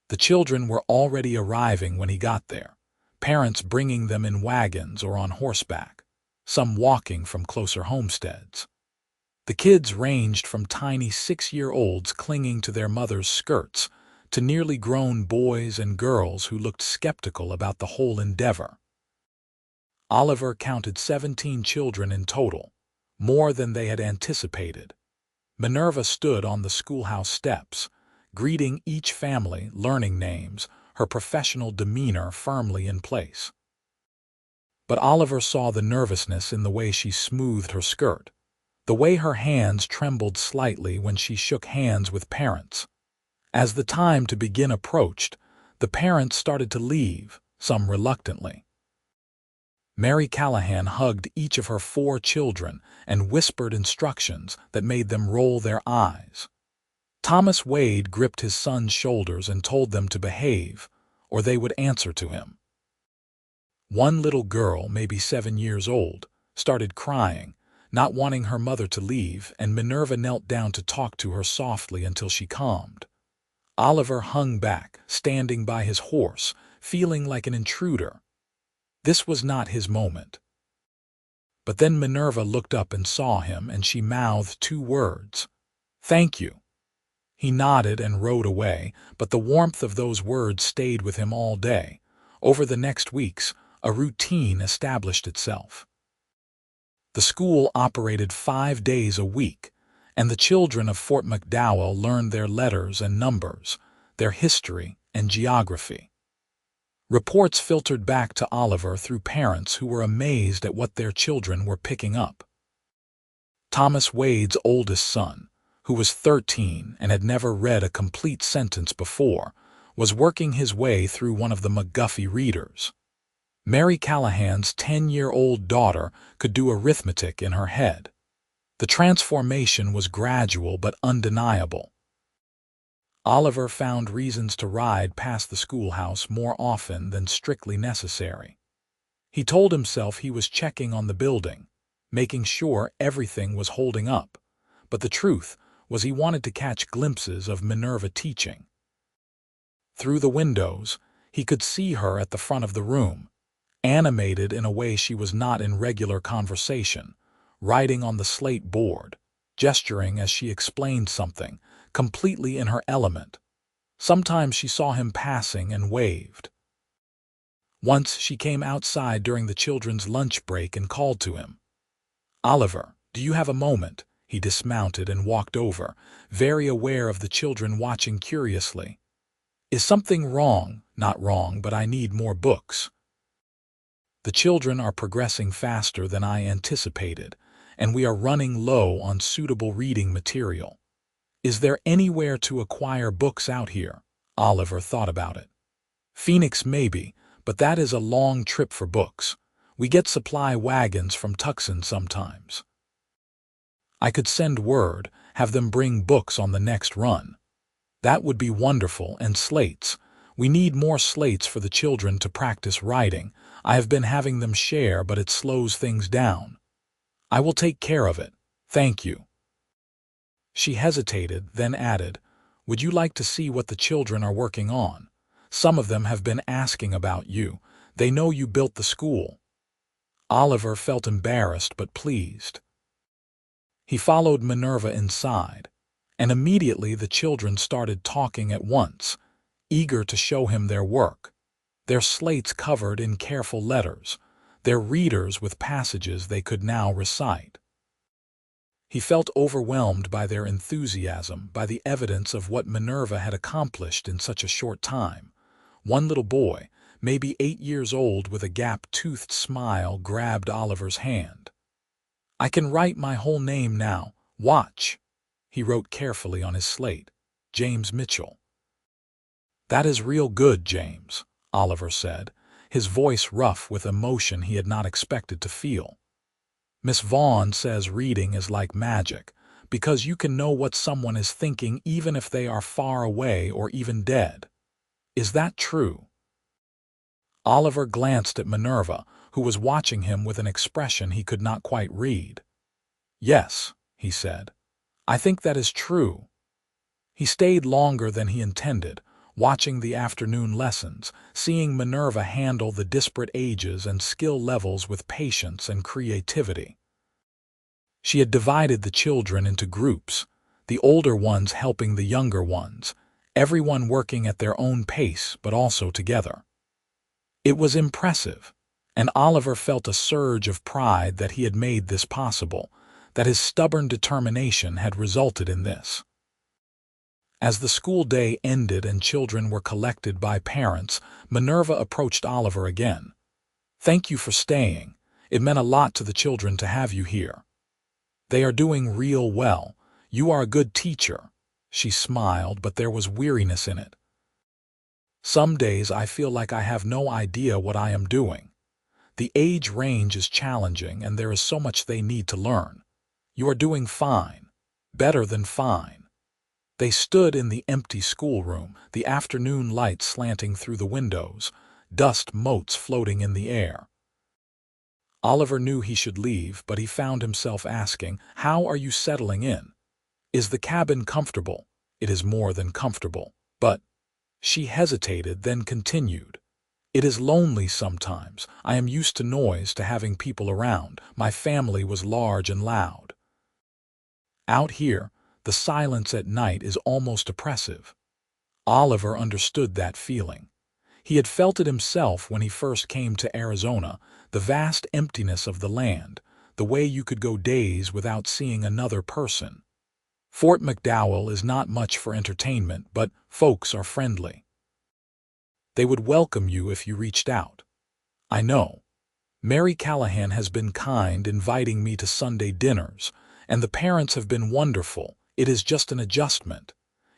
The children were already arriving when he got there, parents bringing them in wagons or on horseback, some walking from closer homesteads. The kids ranged from tiny 6-year-olds clinging to their mothers' skirts to nearly grown boys and girls who looked skeptical about the whole endeavor. Oliver counted 17 children in total, more than they had anticipated. Minerva stood on the schoolhouse steps, greeting each family, learning names, her professional demeanor firmly in place. But Oliver saw the nervousness in the way she smoothed her skirt, the way her hands trembled slightly when she shook hands with parents. As the time to begin approached, the parents started to leave, some reluctantly. Mary Callahan hugged each of her 4 children and whispered instructions that made them roll their eyes. Thomas Wade gripped his son's shoulders and told them to behave, or they would answer to him. One little girl, maybe 7 years old, started crying, not wanting her mother to leave, and Minerva knelt down to talk to her softly until she calmed. Oliver hung back, standing by his horse, feeling like an intruder. This was not his moment. But then Minerva looked up and saw him, and she mouthed 2 words. "Thank you." He nodded and rode away, but the warmth of those words stayed with him all day. Over the next weeks, a routine established itself. The school operated 5 days a week, and the children of Fort McDowell learned their letters and numbers, their history and geography. Reports filtered back to Oliver through parents who were amazed at what their children were picking up. Thomas Wade's oldest son, who was 13 and had never read a complete sentence before, was working his way through one of the McGuffey readers. Mary Callahan's 10-year-old daughter could do arithmetic in her head. The transformation was gradual but undeniable. Oliver found reasons to ride past the schoolhouse more often than strictly necessary. He told himself he was checking on the building, making sure everything was holding up, but the truth was he wanted to catch glimpses of Minerva teaching. Through the windows, he could see her at the front of the room, animated in a way she was not in regular conversation, writing on the slate board, gesturing as she explained something, completely in her element. Sometimes she saw him passing and waved. Once she came outside during the children's lunch break and called to him. "Oliver, do you have a moment?" He dismounted and walked over, very aware of the children watching curiously. "Is something wrong?" "Not wrong, but I need more books." The children are progressing faster than I anticipated, and we are running low on suitable reading material. Is there anywhere to acquire books out here? Oliver thought about it. Phoenix maybe, but that is a long trip for books. We get supply wagons from Tucson sometimes. I could send word, have them bring books on the next run. That would be wonderful, and slates. We need more slates for the children to practice writing. I have been having them share, but it slows things down. I will take care of it. Thank you. She hesitated, then added, Would you like to see what the children are working on? Some of them have been asking about you. They know you built the school. Oliver felt embarrassed but pleased. He followed Minerva inside, and immediately the children started talking at once, eager to show him their work, their slates covered in careful letters, their readers with passages they could now recite. He felt overwhelmed by their enthusiasm, by the evidence of what Minerva had accomplished in such a short time. One little boy, maybe 8 years old with a gap-toothed smile, grabbed Oliver's hand. I can write my whole name now. Watch. He wrote carefully on his slate, James Mitchell. That is real good, James, Oliver said, his voice rough with emotion he had not expected to feel. Miss Vaughn says reading is like magic, because you can know what someone is thinking even if they are far away or even dead. Is that true? Oliver glanced at Minerva, who was watching him with an expression he could not quite read. Yes, he said. I think that is true. He stayed longer than he intended, watching the afternoon lessons, seeing Minerva handle the disparate ages and skill levels with patience and creativity. She had divided the children into groups, the older ones helping the younger ones, everyone working at their own pace but also together. It was impressive, and Oliver felt a surge of pride that he had made this possible, that his stubborn determination had resulted in this. As the school day ended and children were collected by parents, Minerva approached Oliver again. Thank you for staying. It meant a lot to the children to have you here. They are doing real well. You are a good teacher. She smiled, but there was weariness in it. Some days I feel like I have no idea what I am doing. The age range is challenging and there is so much they need to learn. You are doing fine. Better than fine. They stood in the empty schoolroom, the afternoon light slanting through the windows, dust motes floating in the air. Oliver knew he should leave, but he found himself asking, How are you settling in? Is the cabin comfortable? It is more than comfortable. But she hesitated, then continued. It is lonely sometimes. I am used to noise, to having people around. My family was large and loud. Out here, the silence at night is almost oppressive. Oliver understood that feeling. He had felt it himself when he first came to Arizona, the vast emptiness of the land, the way you could go days without seeing another person. Fort McDowell is not much for entertainment, but folks are friendly. They would welcome you if you reached out. I know. Mary Callahan has been kind, inviting me to Sunday dinners, and the parents have been wonderful. It is just an adjustment.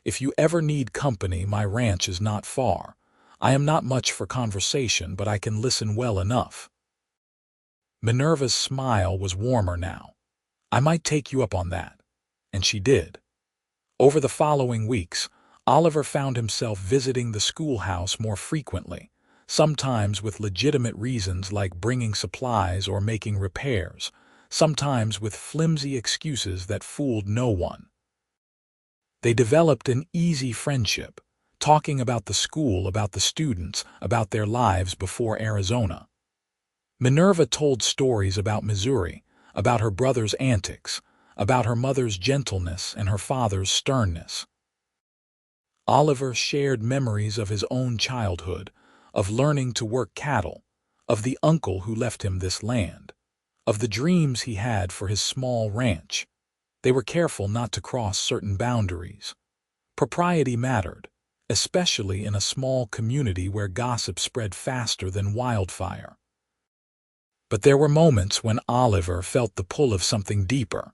If you ever need company, my ranch is not far. I am not much for conversation, but I can listen well enough. Minerva's smile was warmer now. I might take you up on that. And she did. Over the following weeks, Oliver found himself visiting the schoolhouse more frequently, sometimes with legitimate reasons like bringing supplies or making repairs, sometimes with flimsy excuses that fooled no one. They developed an easy friendship, talking about the school, about the students, about their lives before Arizona. Minerva told stories about Missouri, about her brother's antics, about her mother's gentleness and her father's sternness. Oliver shared memories of his own childhood, of learning to work cattle, of the uncle who left him this land, of the dreams he had for his small ranch. They were careful not to cross certain boundaries. Propriety mattered, especially in a small community where gossip spread faster than wildfire. But there were moments when Oliver felt the pull of something deeper,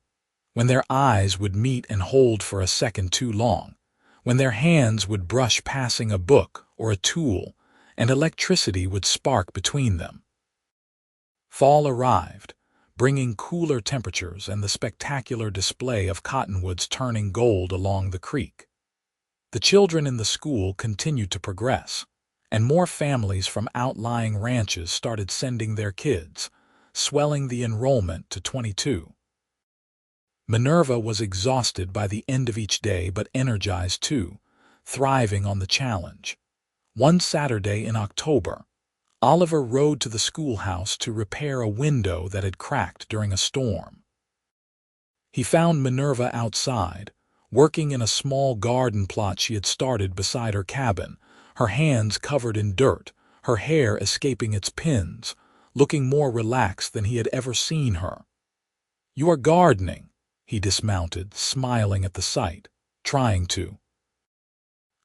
when their eyes would meet and hold for a second too long, when their hands would brush passing a book or a tool, and electricity would spark between them. Fall arrived, bringing cooler temperatures and the spectacular display of cottonwoods turning gold along the creek. The children in the school continued to progress, and more families from outlying ranches started sending their kids, swelling the enrollment to 22. Minerva was exhausted by the end of each day but energized too, thriving on the challenge. One Saturday in October, Oliver rode to the schoolhouse to repair a window that had cracked during a storm. He found Minerva outside, working in a small garden plot she had started beside her cabin, her hands covered in dirt, her hair escaping its pins, looking more relaxed than he had ever seen her. "You are gardening," he dismounted, smiling at the sight, trying to.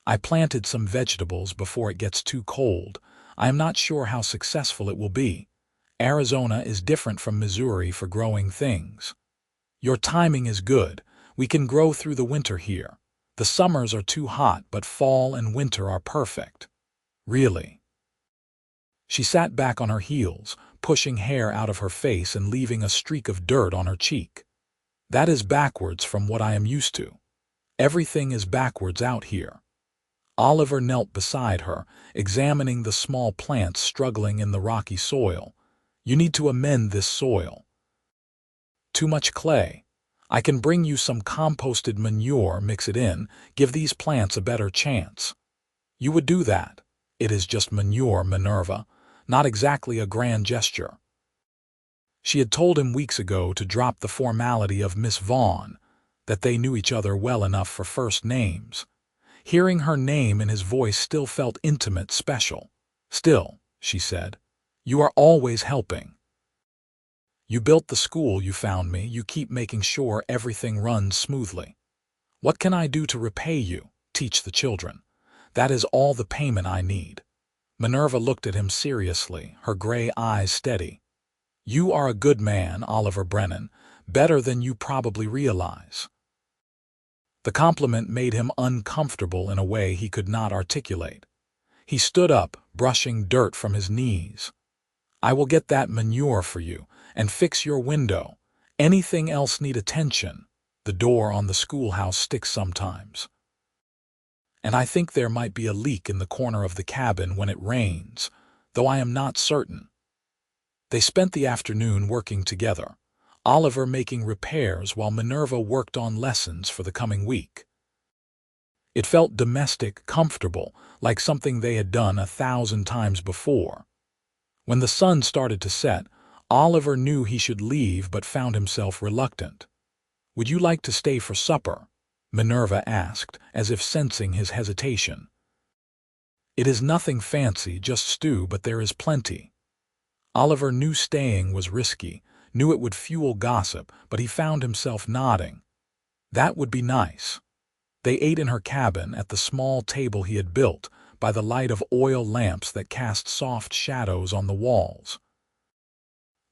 "I planted some vegetables before it gets too cold. I am not sure how successful it will be. Arizona is different from Missouri for growing things. Your timing is good. We can grow through the winter here. The summers are too hot, but fall and winter are perfect." "Really?" She sat back on her heels, pushing hair out of her face and leaving a streak of dirt on her cheek. "That is backwards from what I am used to. Everything is backwards out here." Oliver knelt beside her, examining the small plants struggling in the rocky soil. "You need to amend this soil. Too much clay. I can bring you some composted manure, mix it in, give these plants a better chance." "You would do that?" "It is just manure, Minerva. Not exactly a grand gesture." She had told him weeks ago to drop the formality of Miss Vaughn, that they knew each other well enough for first names. Hearing her name in his voice still felt intimate, special. "Still," she said, "you are always helping. You built the school, you found me, you keep making sure everything runs smoothly. What can I do to repay you?" "Teach the children. That is all the payment I need." Minerva looked at him seriously, her gray eyes steady. "You are a good man, Oliver Brennan, better than you probably realize." The compliment made him uncomfortable in a way he could not articulate. He stood up, brushing dirt from his knees. "I will get that manure for you, and fix your window. Anything else need attention? The door on the schoolhouse sticks sometimes. And I think there might be a leak in the corner of the cabin when it rains, though I am not certain." They spent the afternoon working together, Oliver making repairs while Minerva worked on lessons for the coming week. It felt domestic, comfortable, like something they had done 1,000 times before. When the sun started to set, Oliver knew he should leave but found himself reluctant. "Would you like to stay for supper?" Minerva asked, as if sensing his hesitation. "It is nothing fancy, just stew, but there is plenty." Oliver knew staying was risky, knew it would fuel gossip, but he found himself nodding. That would be nice. They ate in her cabin at the small table he had built, by the light of oil lamps that cast soft shadows on the walls.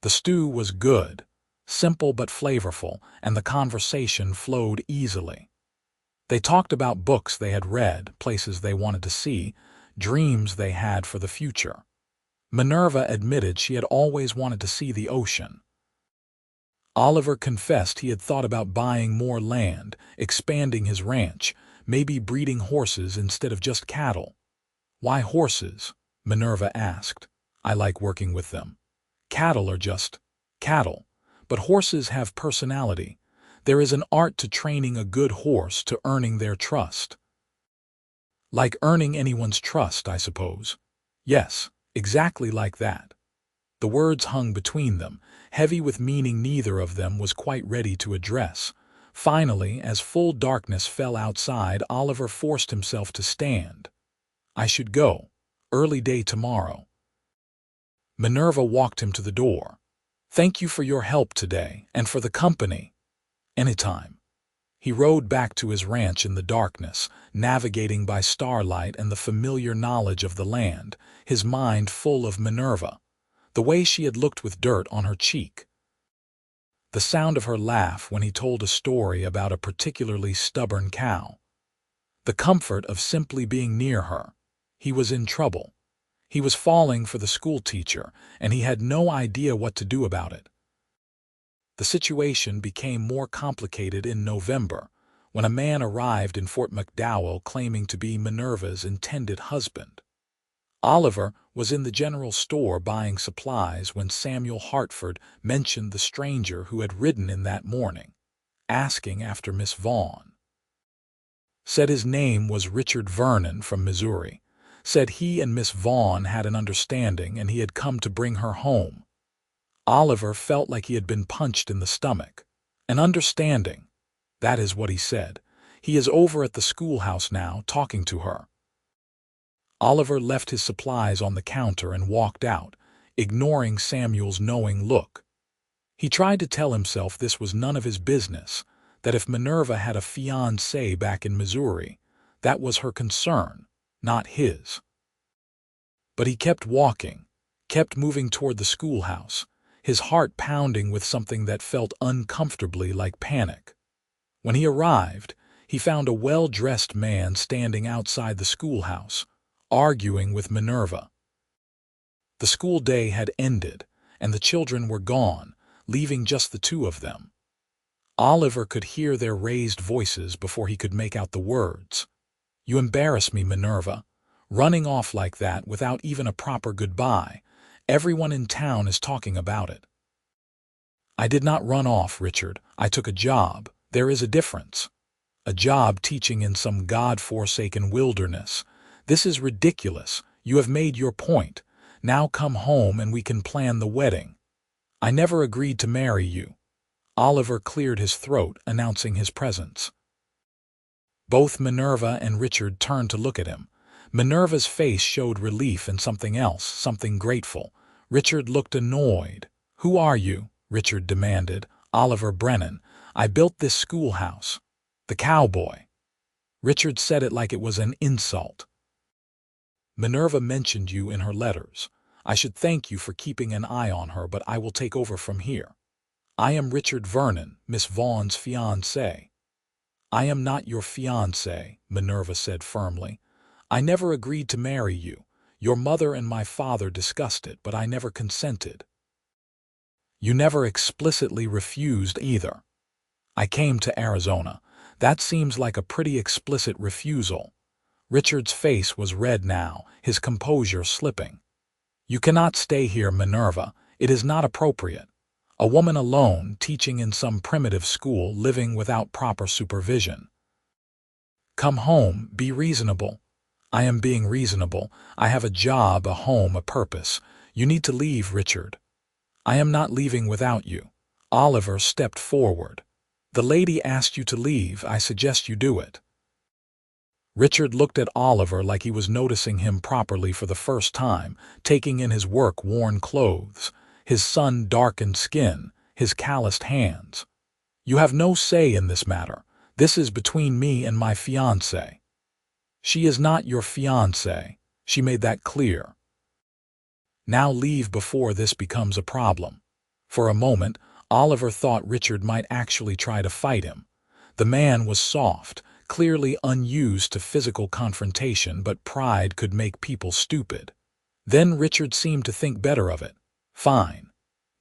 The stew was good, simple but flavorful, and the conversation flowed easily. They talked about books they had read, places they wanted to see, dreams they had for the future. Minerva admitted she had always wanted to see the ocean. Oliver confessed he had thought about buying more land, expanding his ranch, maybe breeding horses instead of just cattle. "Why horses?" Minerva asked. "I like working with them. Cattle are just cattle, but horses have personality. There is an art to training a good horse, to earning their trust." "Like earning anyone's trust, I suppose." "Yes, exactly like that." The words hung between them, heavy with meaning neither of them was quite ready to address. Finally, as full darkness fell outside, Oliver forced himself to stand. "I should go. Early day tomorrow." Minerva walked him to the door. "Thank you for your help today, and for the company." "Anytime." He rode back to his ranch in the darkness, navigating by starlight and the familiar knowledge of the land, his mind full of Minerva. the way she had looked with dirt on her cheek, the sound of her laugh when he told a story about a particularly stubborn cow, the comfort of simply being near her. He was in trouble. He was falling for the schoolteacher, and he had no idea what to do about it. The situation became more complicated in November, when a man arrived in Fort McDowell claiming to be Minerva's intended husband. Oliver was in the general store buying supplies when Samuel Hartford mentioned the stranger who had ridden in that morning, asking after Miss Vaughn. Said his name was Richard Vernon from Missouri. Said he and Miss Vaughn had an understanding and he had come to bring her home. Oliver felt like he had been punched in the stomach. An understanding. That is what he said. He is over at the schoolhouse now, talking to her. Oliver left his supplies on the counter and walked out, ignoring Samuel's knowing look. He tried to tell himself this was none of his business, that if Minerva had a fiancé back in Missouri, that was her concern, not his. But he kept walking, kept moving toward the schoolhouse, his heart pounding with something that felt uncomfortably like panic. When he arrived, he found a well-dressed man standing outside the schoolhouse, arguing with Minerva. The school day had ended, and the children were gone, leaving just the two of them. Oliver could hear their raised voices before he could make out the words. "You embarrass me, Minerva. Running off like that without even a proper goodbye. Everyone in town is talking about it." "I did not run off, Richard. I took a job. There is a difference. A job teaching in some God-forsaken wilderness. This is ridiculous. You have made your point. Now come home and we can plan the wedding. I never agreed to marry you." Oliver cleared his throat, announcing his presence. Both Minerva and Richard turned to look at him. Minerva's face showed relief and something else, something grateful. Richard looked annoyed. "Who are you?" Richard demanded. "Oliver Brennan. I built this schoolhouse." "The Cowboy." Richard said it like it was an insult. "Minerva mentioned you in her letters. I should thank you for keeping an eye on her, but I will take over from here. I am Richard Vernon, Miss Vaughn's fiancé." "I am not your fiancé," Minerva said firmly. "I never agreed to marry you. Your mother and my father discussed it, but I never consented." "You never explicitly refused either." "I came to Arizona. That seems like a pretty explicit refusal." Richard's face was red now, his composure slipping. "You cannot stay here, Minerva. It is not appropriate. A woman alone, teaching in some primitive school, living without proper supervision." "Come home, be reasonable." "I am being reasonable. I have a job, a home, a purpose. You need to leave, Richard." "I am not leaving without you." Oliver stepped forward. "The lady asked you to leave. I suggest you do it." Richard looked at Oliver like he was noticing him properly for the first time, taking in his work-worn clothes, his sun-darkened skin, his calloused hands. "You have no say in this matter. This is between me and my fiancée." "She is not your fiancée. She made that clear. Now leave before this becomes a problem." For a moment, Oliver thought Richard might actually try to fight him. The man was soft, clearly unused to physical confrontation, but pride could make people stupid. Then Richard seemed to think better of it. "Fine.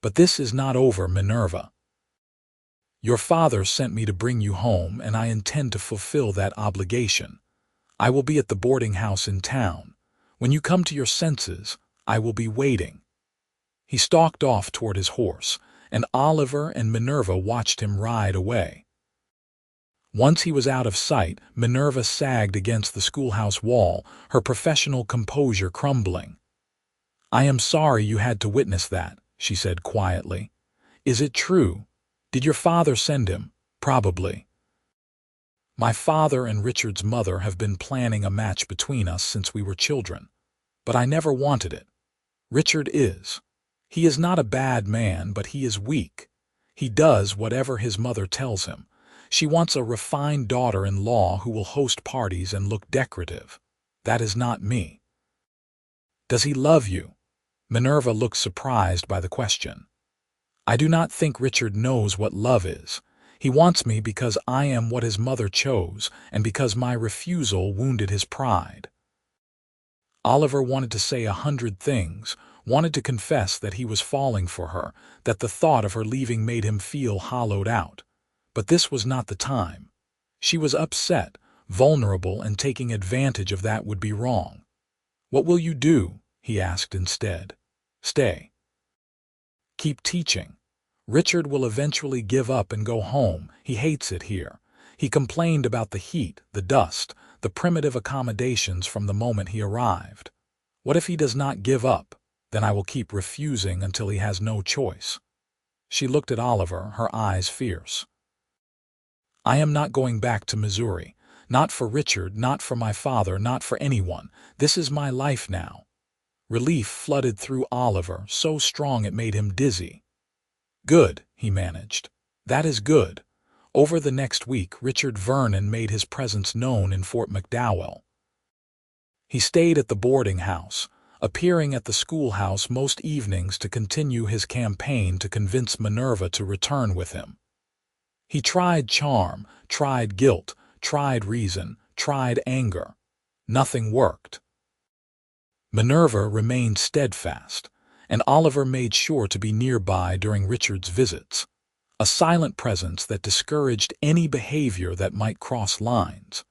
But this is not over, Minerva. Your father sent me to bring you home, and I intend to fulfill that obligation. I will be at the boarding house in town. When you come to your senses, I will be waiting." He stalked off toward his horse, and Oliver and Minerva watched him ride away. Once he was out of sight, Minerva sagged against the schoolhouse wall, her professional composure crumbling. "I am sorry you had to witness that," she said quietly. "Is it true? Did your father send him?" "Probably." "My father and Richard's mother have been planning a match between us since we were children. But I never wanted it. Richard is. He is not a bad man, but he is weak. He does whatever his mother tells him. She wants a refined daughter-in-law who will host parties and look decorative. That is not me." "Does he love you?" Minerva looked surprised by the question. I do not think Richard knows what love is. He wants me because I am what his mother chose and because my refusal wounded his pride. Oliver wanted to say 100 things, wanted to confess that he was falling for her, that the thought of her leaving made him feel hollowed out. But this was not the time. She was upset, vulnerable, and taking advantage of that would be wrong. What will you do? He asked instead. Stay. Keep teaching. Richard will eventually give up and go home. He hates it here. He complained about the heat, the dust, the primitive accommodations from the moment he arrived. What if he does not give up? Then I will keep refusing until he has no choice. She looked at Oliver, her eyes fierce. I am not going back to Missouri. Not for Richard, not for my father, not for anyone. This is my life now. Relief flooded through Oliver, so strong it made him dizzy. Good, he managed. That is good. Over the next week, Richard Vernon made his presence known in Fort McDowell. He stayed at the boarding house, appearing at the schoolhouse most evenings to continue his campaign to convince Minerva to return with him. He tried charm, tried guilt, tried reason, tried anger. Nothing worked. Minerva remained steadfast, and Oliver made sure to be nearby during Richard's visits, a silent presence that discouraged any behavior that might cross lines.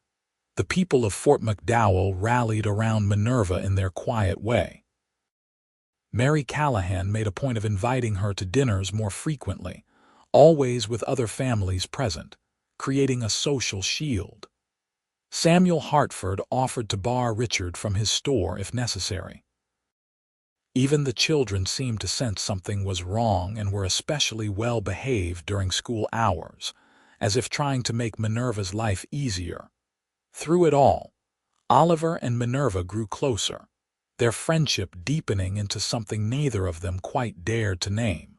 The people of Fort McDowell rallied around Minerva in their quiet way. Mary Callahan made a point of inviting her to dinners more frequently, always with other families present, creating a social shield. Samuel Hartford offered to bar Richard from his store if necessary. Even the children seemed to sense something was wrong and were especially well behaved during school hours, as if trying to make Minerva's life easier. Through it all, Oliver and Minerva grew closer, their friendship deepening into something neither of them quite dared to name.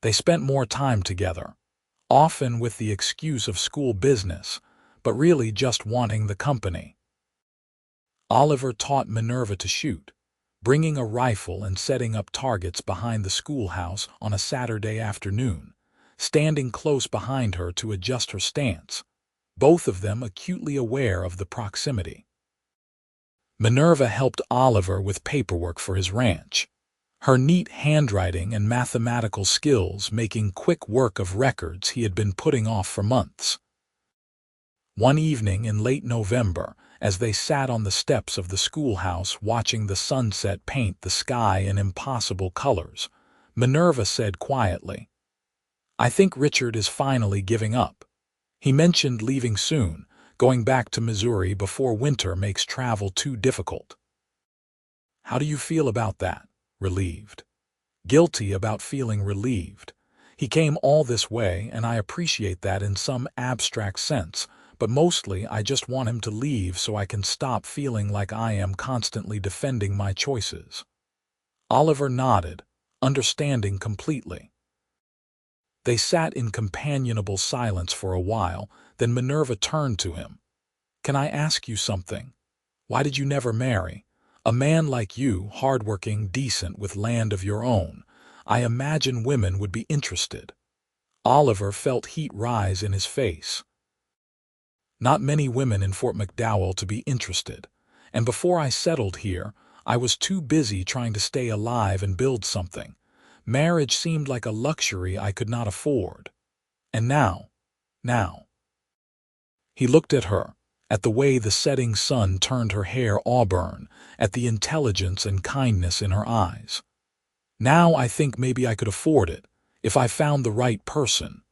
They spent more time together, often with the excuse of school business, but really just wanting the company. Oliver taught Minerva to shoot, bringing a rifle and setting up targets behind the schoolhouse on a Saturday afternoon, standing close behind her to adjust her stance, both of them acutely aware of the proximity. Minerva helped Oliver with paperwork for his ranch, her neat handwriting and mathematical skills making quick work of records he had been putting off for months. One evening in late November, as they sat on the steps of the schoolhouse watching the sunset paint the sky in impossible colors, Minerva said quietly, I think Richard is finally giving up. He mentioned leaving soon, going back to Missouri before winter makes travel too difficult. How do you feel about that? Relieved. Guilty about feeling relieved. He came all this way, and I appreciate that in some abstract sense, but mostly I just want him to leave so I can stop feeling like I am constantly defending my choices. Oliver nodded, understanding completely. They sat in companionable silence for a while, then Minerva turned to him. Can I ask you something? Why did you never marry? A man like you, hardworking, decent, with land of your own. I imagine women would be interested. Oliver felt heat rise in his face. Not many women in Fort McDowell to be interested, and before I settled here, I was too busy trying to stay alive and build something. Marriage seemed like a luxury I could not afford. And now. He looked at her, at the way the setting sun turned her hair auburn, at the intelligence and kindness in her eyes. Now I think maybe I could afford it, if I found the right person.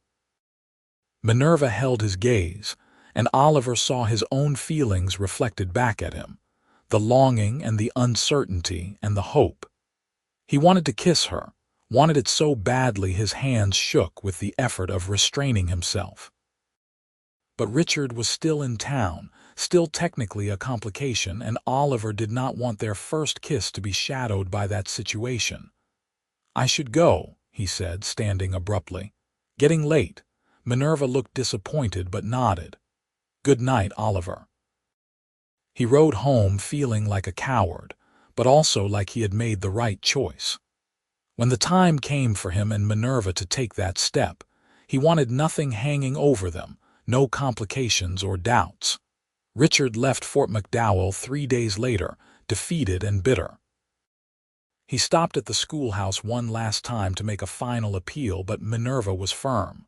Minerva held his gaze, and Oliver saw his own feelings reflected back at him, the longing and the uncertainty and the hope. He wanted to kiss her, wanted it so badly his hands shook with the effort of restraining himself. But Richard was still in town, still technically a complication, and Oliver did not want their first kiss to be shadowed by that situation. I should go, he said, standing abruptly. Getting late. Minerva looked disappointed but nodded. Good night, Oliver. He rode home feeling like a coward, but also like he had made the right choice. When the time came for him and Minerva to take that step, he wanted nothing hanging over them, no complications or doubts. Richard left Fort McDowell 3 days later, defeated and bitter. He stopped at the schoolhouse one last time to make a final appeal, but Minerva was firm.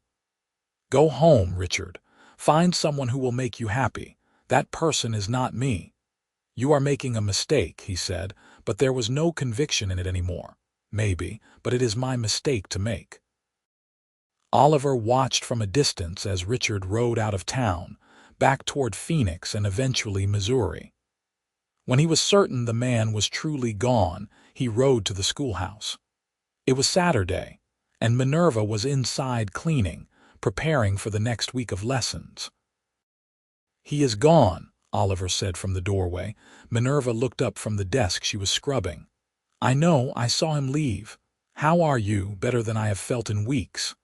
"Go home, Richard. Find someone who will make you happy. That person is not me." "You are making a mistake," he said, but there was no conviction in it anymore. "Maybe, but it is my mistake to make." Oliver watched from a distance as Richard rode out of town, back toward Phoenix and eventually Missouri. When he was certain the man was truly gone, he rode to the schoolhouse. It was Saturday, and Minerva was inside cleaning, preparing for the next week of lessons. "He is gone," Oliver said from the doorway. Minerva looked up from the desk she was scrubbing. "I know, I saw him leave. How are you? Better than I have felt in weeks."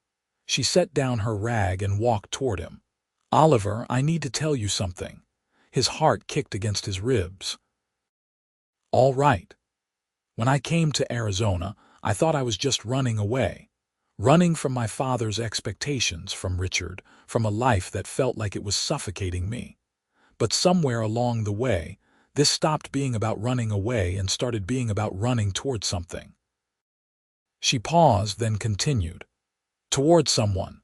She set down her rag and walked toward him. "Oliver, I need to tell you something." His heart kicked against his ribs. "All right. When I came to Arizona, I thought I was just running away. Running from my father's expectations, from Richard, from a life that felt like it was suffocating me. But somewhere along the way, this stopped being about running away and started being about running toward something." She paused, then continued. "Toward someone."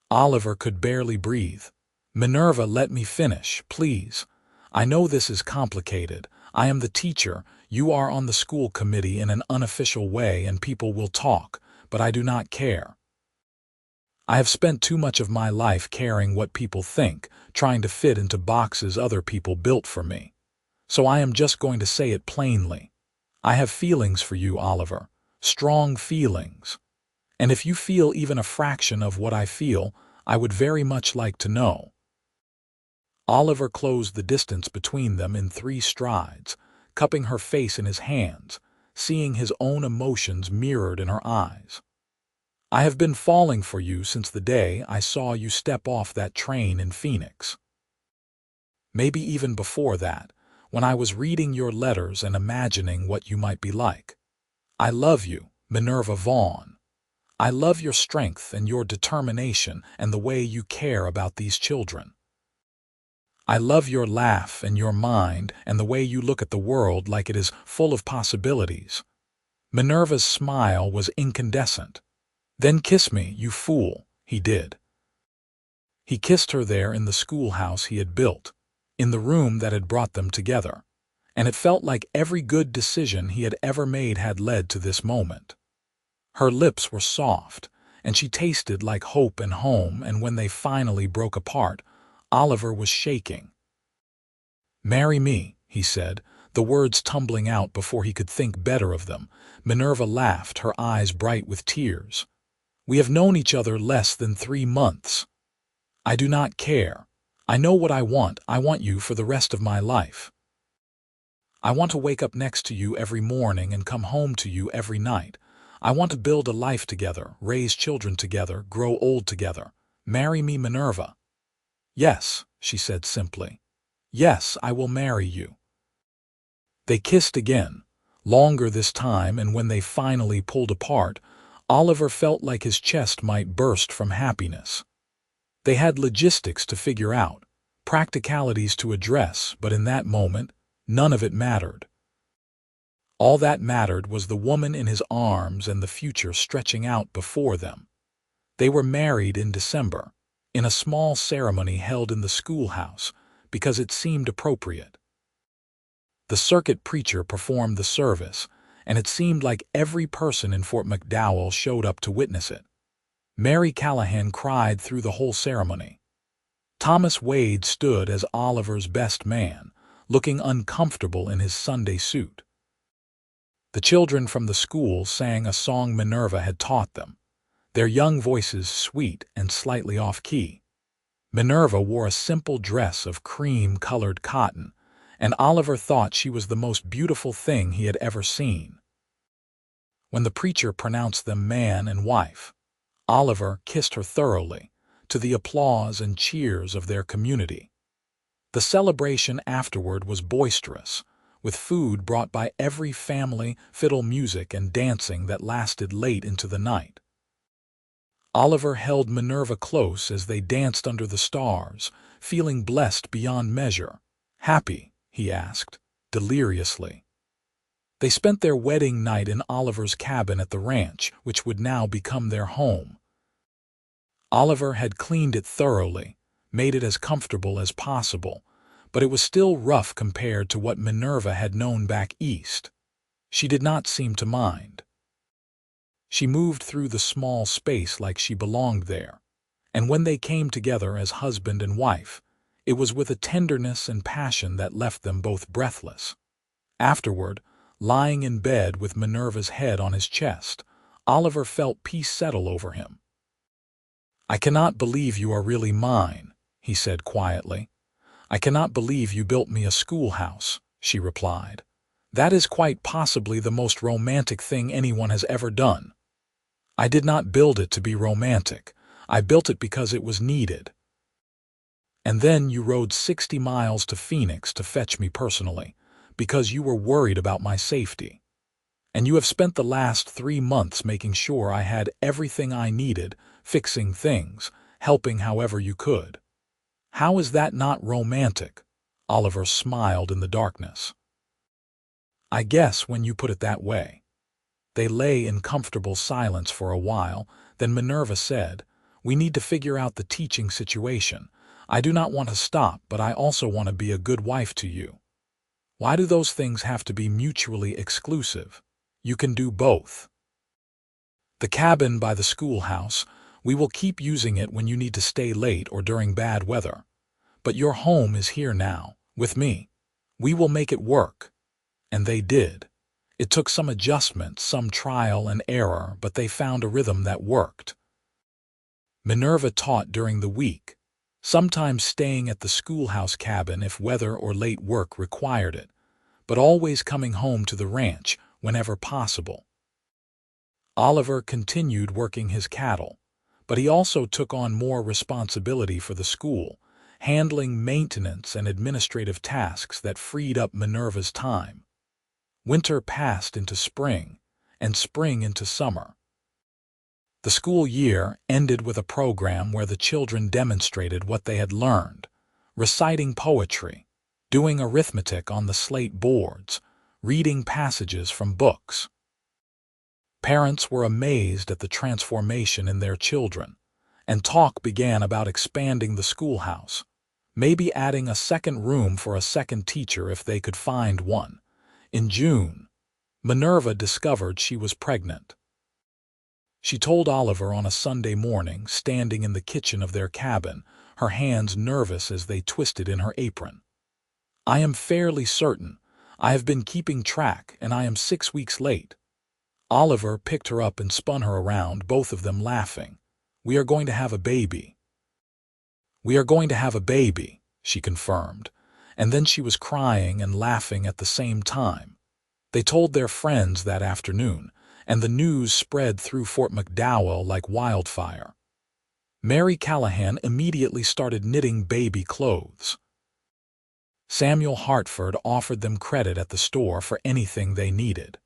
Oliver could barely breathe. "Minerva, let me finish, please. I know this is complicated. I am the teacher, you are on the school committee in an unofficial way, and people will talk, but I do not care. I have spent too much of my life caring what people think, trying to fit into boxes other people built for me. So I am just going to say it plainly. I have feelings for you, Oliver, strong feelings. And if you feel even a fraction of what I feel, I would very much like to know." Oliver closed the distance between them in 3 strides, cupping her face in his hands, seeing his own emotions mirrored in her eyes. "I have been falling for you since the day I saw you step off that train in Phoenix. Maybe even before that, when I was reading your letters and imagining what you might be like. I love you, Minerva Vaughn. I love your strength and your determination and the way you care about these children. I love your laugh and your mind and the way you look at the world like it is full of possibilities." Minerva's smile was incandescent. "Then kiss me, you fool." He did. He kissed her there in the schoolhouse he had built, in the room that had brought them together, and it felt like every good decision he had ever made had led to this moment. Her lips were soft, and she tasted like hope and home, and when they finally broke apart, Oliver was shaking. "Marry me," he said, the words tumbling out before he could think better of them. Minerva laughed, her eyes bright with tears. "We have known each other less than 3 months. I do not care. I know what I want. I want you for the rest of my life. I want to wake up next to you every morning and come home to you every night. I want to build a life together, raise children together, grow old together. Marry me, Minerva." "Yes," she said simply. "Yes, I will marry you." They kissed again, longer this time, and when they finally pulled apart, Oliver felt like his chest might burst from happiness. They had logistics to figure out, practicalities to address, but in that moment, none of it mattered. All that mattered was the woman in his arms and the future stretching out before them. They were married in December, in a small ceremony held in the schoolhouse, because it seemed appropriate. The circuit preacher performed the service, and it seemed like every person in Fort McDowell showed up to witness it. Mary Callahan cried through the whole ceremony. Thomas Wade stood as Oliver's best man, looking uncomfortable in his Sunday suit. The children from the school sang a song Minerva had taught them, their young voices sweet and slightly off-key. Minerva wore a simple dress of cream-colored cotton, and Oliver thought she was the most beautiful thing he had ever seen. When the preacher pronounced them man and wife, Oliver kissed her thoroughly, to the applause and cheers of their community. The celebration afterward was boisterous, with food brought by every family, fiddle music and dancing that lasted late into the night. Oliver held Minerva close as they danced under the stars, feeling blessed beyond measure. "Happy?" he asked, deliriously. They spent their wedding night in Oliver's cabin at the ranch, which would now become their home. Oliver had cleaned it thoroughly, made it as comfortable as possible, but it was still rough compared to what Minerva had known back east. She did not seem to mind. She moved through the small space like she belonged there, and when they came together as husband and wife, it was with a tenderness and passion that left them both breathless. Afterward, lying in bed with Minerva's head on his chest, Oliver felt peace settle over him. "I cannot believe you are really mine," he said quietly. "I cannot believe you built me a schoolhouse," she replied. "That is quite possibly the most romantic thing anyone has ever done." "I did not build it to be romantic. I built it because it was needed." "And then you rode 60 miles to Phoenix to fetch me personally, because you were worried about my safety. And you have spent the last 3 months making sure I had everything I needed, fixing things, helping however you could. How is that not romantic?" Oliver smiled in the darkness. "I guess when you put it that way." They lay in comfortable silence for a while, then Minerva said, "We need to figure out the teaching situation. I do not want to stop, but I also want to be a good wife to you." "Why do those things have to be mutually exclusive? You can do both." "The cabin by the schoolhouse, we will keep using it when you need to stay late or during bad weather. But your home is here now, with me. We will make it work." And they did. It took some adjustment, some trial and error, but they found a rhythm that worked. Minerva taught during the week, sometimes staying at the schoolhouse cabin if weather or late work required it, but always coming home to the ranch whenever possible. Oliver continued working his cattle, but he also took on more responsibility for the school, handling maintenance and administrative tasks that freed up Minerva's time. Winter passed into spring, and spring into summer. The school year ended with a program where the children demonstrated what they had learned, reciting poetry, doing arithmetic on the slate boards, reading passages from books. Parents were amazed at the transformation in their children, and talk began about expanding the schoolhouse, maybe adding a second room for a second teacher if they could find one. In June, Minerva discovered she was pregnant. She told Oliver on a Sunday morning, standing in the kitchen of their cabin, her hands nervous as they twisted in her apron. "I am fairly certain. I have been keeping track, and I am 6 weeks late." Oliver picked her up and spun her around, both of them laughing. "We are going to have a baby." "We are going to have a baby," she confirmed, and then she was crying and laughing at the same time. They told their friends that afternoon, and the news spread through Fort McDowell like wildfire. Mary Callahan immediately started knitting baby clothes. Samuel Hartford offered them credit at the store for anything they needed.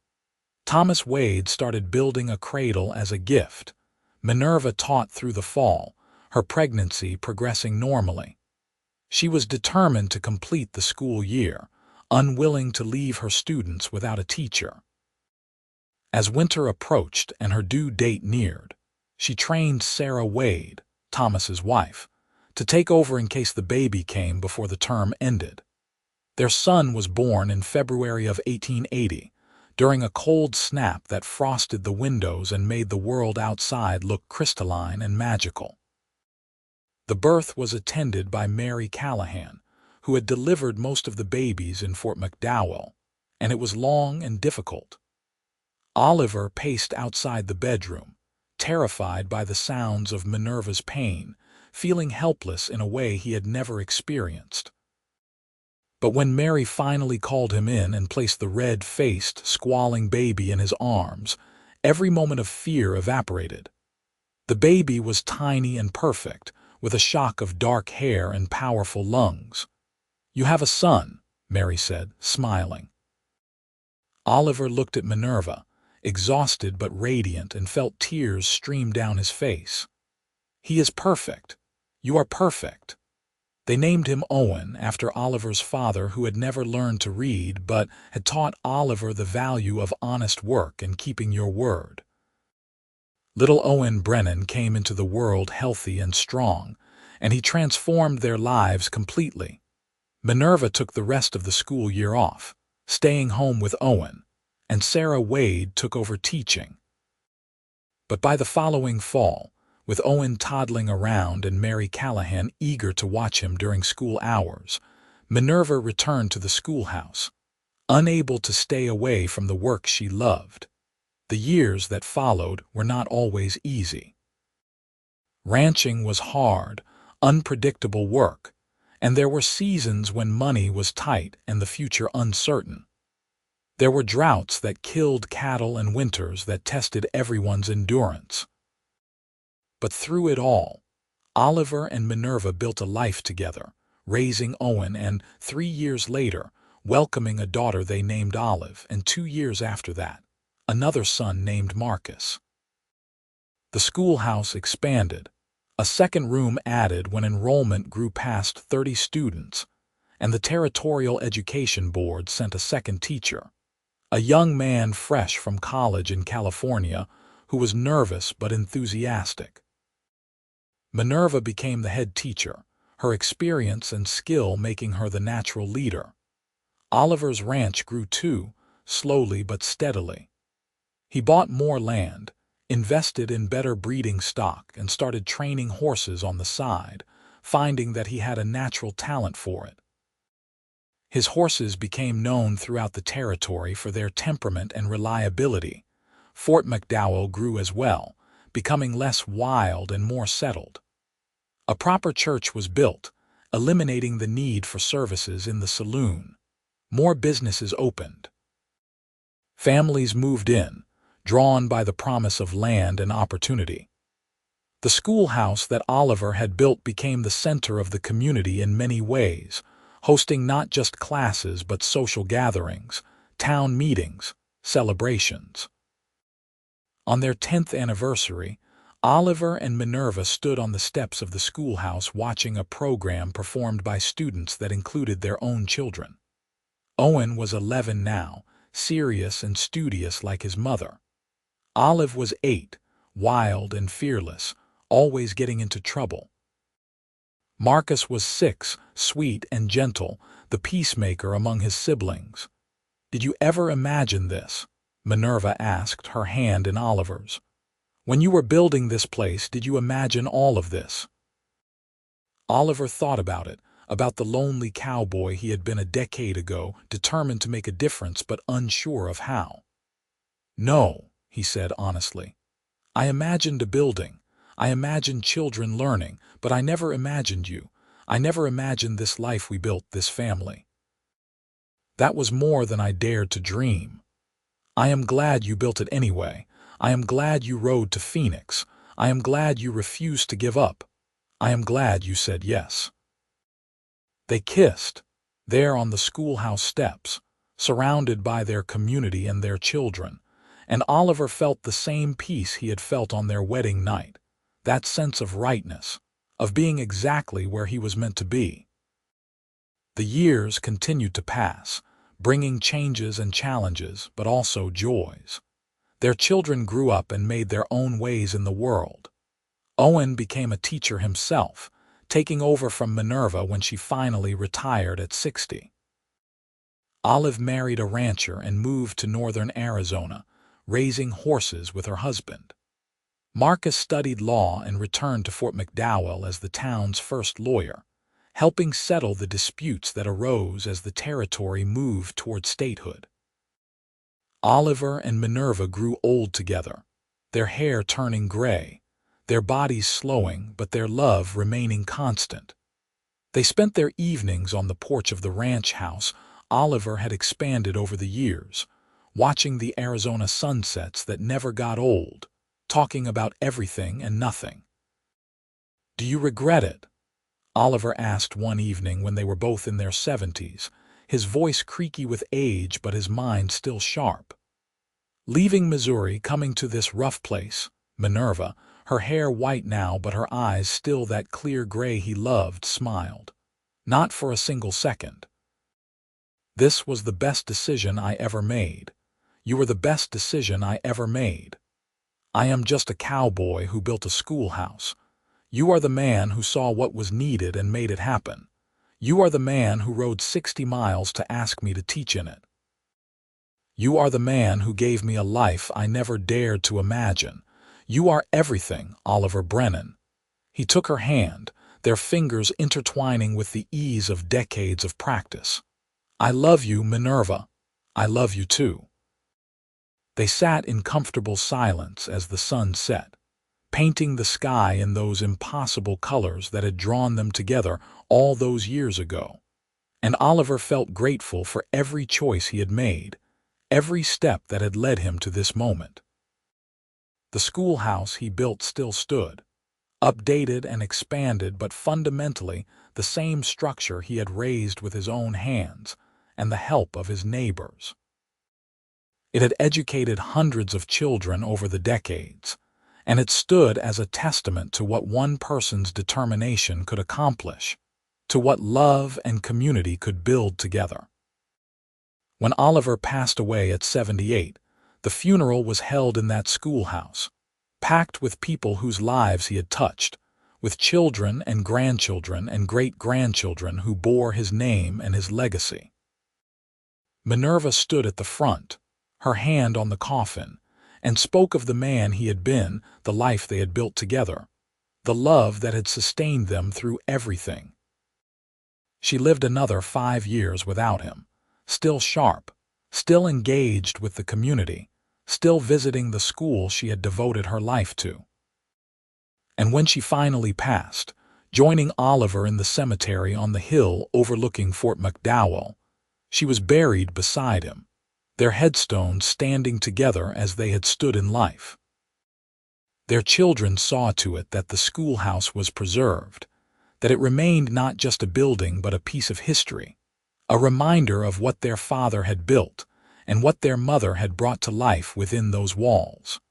Thomas Wade started building a cradle as a gift. Minerva taught through the fall, her pregnancy progressing normally. She was determined to complete the school year, unwilling to leave her students without a teacher. As winter approached and her due date neared, she trained Sarah Wade, Thomas's wife, to take over in case the baby came before the term ended. Their son was born in February of 1880, during a cold snap that frosted the windows and made the world outside look crystalline and magical. The birth was attended by Mary Callahan, who had delivered most of the babies in Fort McDowell, and it was long and difficult. Oliver paced outside the bedroom, terrified by the sounds of Minerva's pain, feeling helpless in a way he had never experienced. But when Mary finally called him in and placed the red-faced, squalling baby in his arms, every moment of fear evaporated. The baby was tiny and perfect, with a shock of dark hair and powerful lungs. "You have a son," Mary said, smiling. Oliver looked at Minerva, exhausted but radiant, and felt tears stream down his face. "He is perfect. You are perfect." They named him Owen after Oliver's father, who had never learned to read but had taught Oliver the value of honest work and keeping your word. Little Owen Brennan came into the world healthy and strong, and he transformed their lives completely. Minerva took the rest of the school year off, staying home with Owen, and Sarah Wade took over teaching. But by the following fall, with Owen toddling around and Mary Callahan eager to watch him during school hours, Minerva returned to the schoolhouse, unable to stay away from the work she loved. The years that followed were not always easy. Ranching was hard, unpredictable work, and there were seasons when money was tight and the future uncertain. There were droughts that killed cattle and winters that tested everyone's endurance. But through it all, Oliver and Minerva built a life together, raising Owen and, 3 years later, welcoming a daughter they named Olive, and 2 years after that, another son named Marcus. The schoolhouse expanded, a second room added when enrollment grew past 30 students, and the Territorial Education Board sent a second teacher, a young man fresh from college in California who was nervous but enthusiastic. Minerva became the head teacher, her experience and skill making her the natural leader. Oliver's ranch grew too, slowly but steadily. He bought more land, invested in better breeding stock, and started training horses on the side, finding that he had a natural talent for it. His horses became known throughout the territory for their temperament and reliability. Fort McDowell grew as well, becoming less wild and more settled. A proper church was built, eliminating the need for services in the saloon. More businesses opened. Families moved in, drawn by the promise of land and opportunity. The schoolhouse that Oliver had built became the center of the community in many ways, hosting not just classes but social gatherings, town meetings, celebrations. On their 10th anniversary, Oliver and Minerva stood on the steps of the schoolhouse watching a program performed by students that included their own children. Owen was 11 now, serious and studious like his mother. Olive was 8, wild and fearless, always getting into trouble. Marcus was 6, sweet and gentle, the peacemaker among his siblings. "Did you ever imagine this?" Minerva asked, her hand in Oliver's. "When you were building this place, did you imagine all of this?" Oliver thought about it, about the lonely cowboy he had been a decade ago, determined to make a difference but unsure of how. "No," he said honestly. "I imagined a building. I imagined children learning, but I never imagined you. I never imagined this life we built, this family. That was more than I dared to dream. I am glad you built it anyway. I am glad you rode to Phoenix. I am glad you refused to give up. I am glad you said yes." They kissed, there on the schoolhouse steps, surrounded by their community and their children, and Oliver felt the same peace he had felt on their wedding night, that sense of rightness, of being exactly where he was meant to be. The years continued to pass, bringing changes and challenges, but also joys. Their children grew up and made their own ways in the world. Owen became a teacher himself, taking over from Minerva when she finally retired at 60. Olive married a rancher and moved to northern Arizona, raising horses with her husband. Marcus studied law and returned to Fort McDowell as the town's first lawyer, helping settle the disputes that arose as the territory moved toward statehood. Oliver and Minerva grew old together, their hair turning gray, their bodies slowing but their love remaining constant. They spent their evenings on the porch of the ranch house Oliver had expanded over the years, watching the Arizona sunsets that never got old, talking about everything and nothing. "Do you regret it?" Oliver asked one evening when they were both in their 70s, his voice creaky with age but his mind still sharp. Leaving Missouri, coming to this rough place, Minerva, her hair white now but her eyes still that clear gray he loved, smiled. Not for a single second. This was the best decision I ever made. You were the best decision I ever made. I am just a cowboy who built a schoolhouse. You are the man who saw what was needed and made it happen. You are the man who rode 60 miles to ask me to teach in it. You are the man who gave me a life I never dared to imagine. You are everything, Oliver Brennan. He took her hand, their fingers intertwining with the ease of decades of practice. I love you, Minerva. I love you too. They sat in comfortable silence as the sun set, painting the sky in those impossible colors that had drawn them together all those years ago. And Oliver felt grateful for every choice he had made, every step that had led him to this moment. The schoolhouse he built still stood, updated and expanded, but fundamentally the same structure he had raised with his own hands and the help of his neighbors. It had educated hundreds of children over the decades, and it stood as a testament to what one person's determination could accomplish, to what love and community could build together. When Oliver passed away at 78, the funeral was held in that schoolhouse, packed with people whose lives he had touched, with children and grandchildren and great-grandchildren who bore his name and his legacy. Minerva stood at the front, her hand on the coffin, and spoke of the man he had been, the life they had built together, the love that had sustained them through everything. She lived another 5 years without him, still sharp, still engaged with the community, still visiting the school she had devoted her life to. And when she finally passed, joining Oliver in the cemetery on the hill overlooking Fort McDowell, she was buried beside him, their headstones standing together as they had stood in life. Their children saw to it that the schoolhouse was preserved, that it remained not just a building but a piece of history, a reminder of what their father had built and what their mother had brought to life within those walls.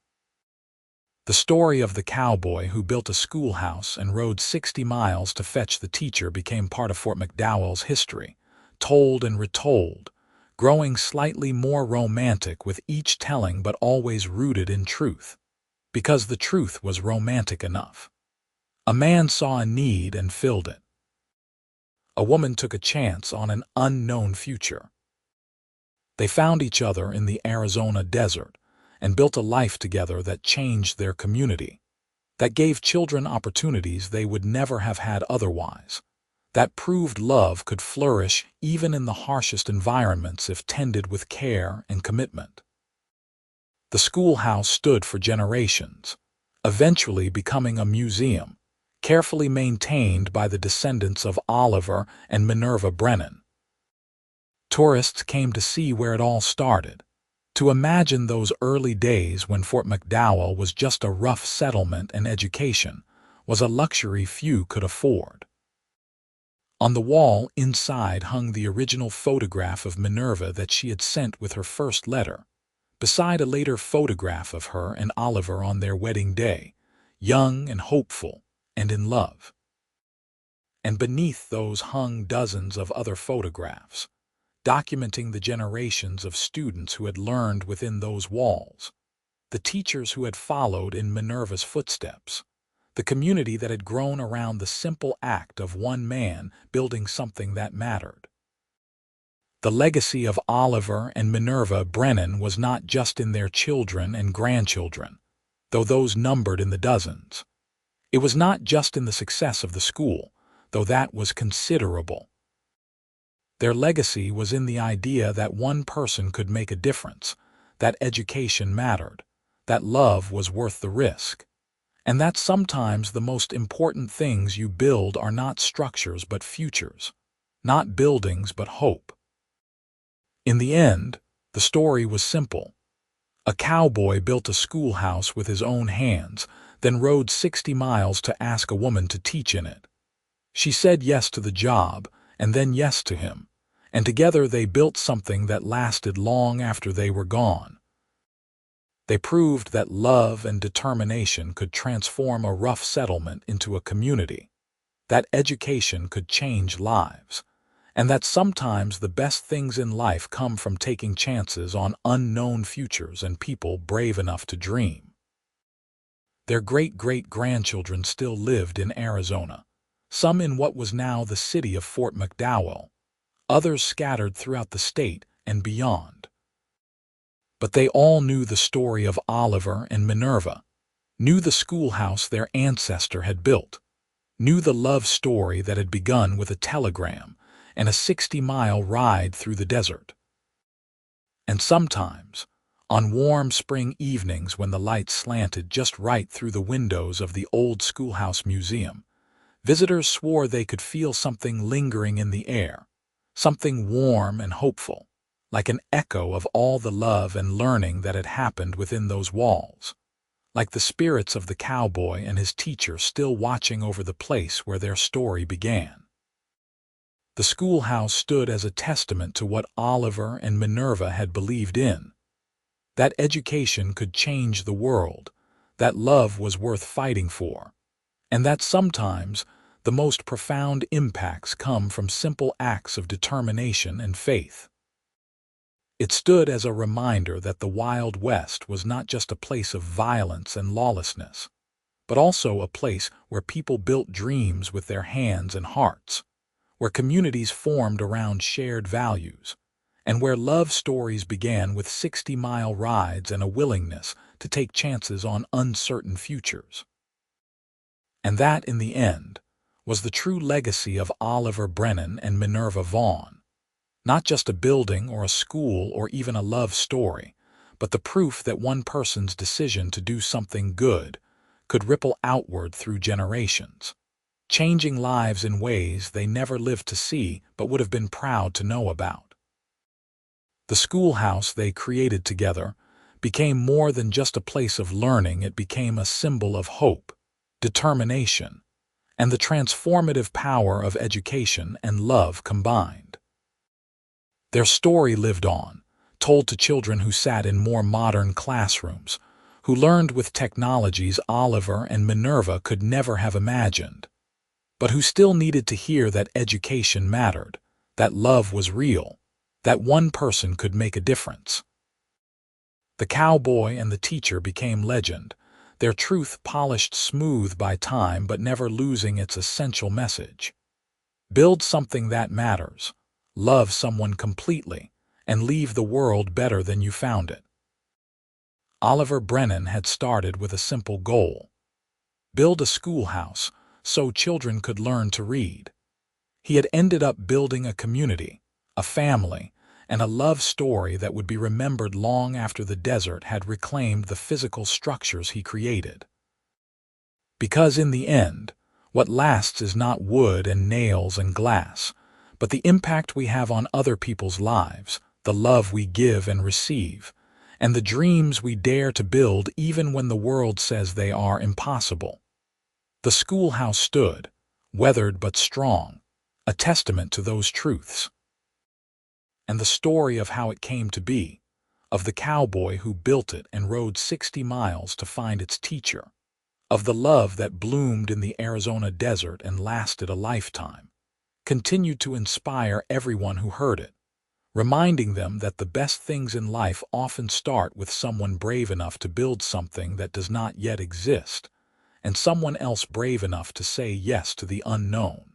The story of the cowboy who built a schoolhouse and rode 60 miles to fetch the teacher became part of Fort McDowell's history, told and retold, growing slightly more romantic with each telling but always rooted in truth, because the truth was romantic enough. A man saw a need and filled it. A woman took a chance on an unknown future. They found each other in the Arizona desert and built a life together that changed their community, that gave children opportunities they would never have had otherwise, that proved love could flourish even in the harshest environments if tended with care and commitment. The schoolhouse stood for generations, eventually becoming a museum, carefully maintained by the descendants of Oliver and Minerva Brennan. Tourists came to see where it all started, to imagine those early days when Fort McDowell was just a rough settlement and education was a luxury few could afford. On the wall inside hung the original photograph of Minerva that she had sent with her first letter, beside a later photograph of her and Oliver on their wedding day, young and hopeful and in love. And beneath those hung dozens of other photographs, documenting the generations of students who had learned within those walls, the teachers who had followed in Minerva's footsteps, the community that had grown around the simple act of one man building something that mattered. The legacy of Oliver and Minerva Brennan was not just in their children and grandchildren, though those numbered in the dozens. It was not just in the success of the school, though that was considerable. Their legacy was in the idea that one person could make a difference, that education mattered, that love was worth the risk, and that sometimes the most important things you build are not structures but futures, not buildings but hope. In the end, the story was simple. A cowboy built a schoolhouse with his own hands, then rode 60 miles to ask a woman to teach in it. She said yes to the job, and then yes to him, and together they built something that lasted long after they were gone. They proved that love and determination could transform a rough settlement into a community, that education could change lives, and that sometimes the best things in life come from taking chances on unknown futures and people brave enough to dream. Their great-great-grandchildren still lived in Arizona, some in what was now the city of Fort McDowell, others scattered throughout the state and beyond. But they all knew the story of Oliver and Minerva, knew the schoolhouse their ancestor had built, knew the love story that had begun with a telegram and a 60-mile ride through the desert. And sometimes, on warm spring evenings when the light slanted just right through the windows of the old Schoolhouse Museum, visitors swore they could feel something lingering in the air, something warm and hopeful, like an echo of all the love and learning that had happened within those walls, like the spirits of the cowboy and his teacher still watching over the place where their story began. The schoolhouse stood as a testament to what Oliver and Minerva had believed in, that education could change the world, that love was worth fighting for, and that sometimes the most profound impacts come from simple acts of determination and faith. It stood as a reminder that the Wild West was not just a place of violence and lawlessness, but also a place where people built dreams with their hands and hearts, where communities formed around shared values, and where love stories began with 60-mile rides and a willingness to take chances on uncertain futures. And that, in the end, was the true legacy of Oliver Brennan and Minerva Vaughn. Not just a building or a school or even a love story, but the proof that one person's decision to do something good could ripple outward through generations, changing lives in ways they never lived to see but would have been proud to know about. The schoolhouse they created together became more than just a place of learning. It became a symbol of hope, determination, and the transformative power of education and love combined. Their story lived on, told to children who sat in more modern classrooms, who learned with technologies Oliver and Minerva could never have imagined, but who still needed to hear that education mattered, that love was real, that one person could make a difference. The cowboy and the teacher became legend, their truth polished smooth by time but never losing its essential message. Build something that matters, love someone completely, and leave the world better than you found it. Oliver Brennan had started with a simple goal: build a schoolhouse so children could learn to read. He had ended up building a community, a family, and a love story that would be remembered long after the desert had reclaimed the physical structures he created. Because in the end, what lasts is not wood and nails and glass, but the impact we have on other people's lives, the love we give and receive, and the dreams we dare to build even when the world says they are impossible. The schoolhouse stood, weathered but strong, a testament to those truths. And the story of how it came to be, of the cowboy who built it and rode 60 miles to find its teacher, of the love that bloomed in the Arizona desert and lasted a lifetime, continued to inspire everyone who heard it, reminding them that the best things in life often start with someone brave enough to build something that does not yet exist, and someone else brave enough to say yes to the unknown.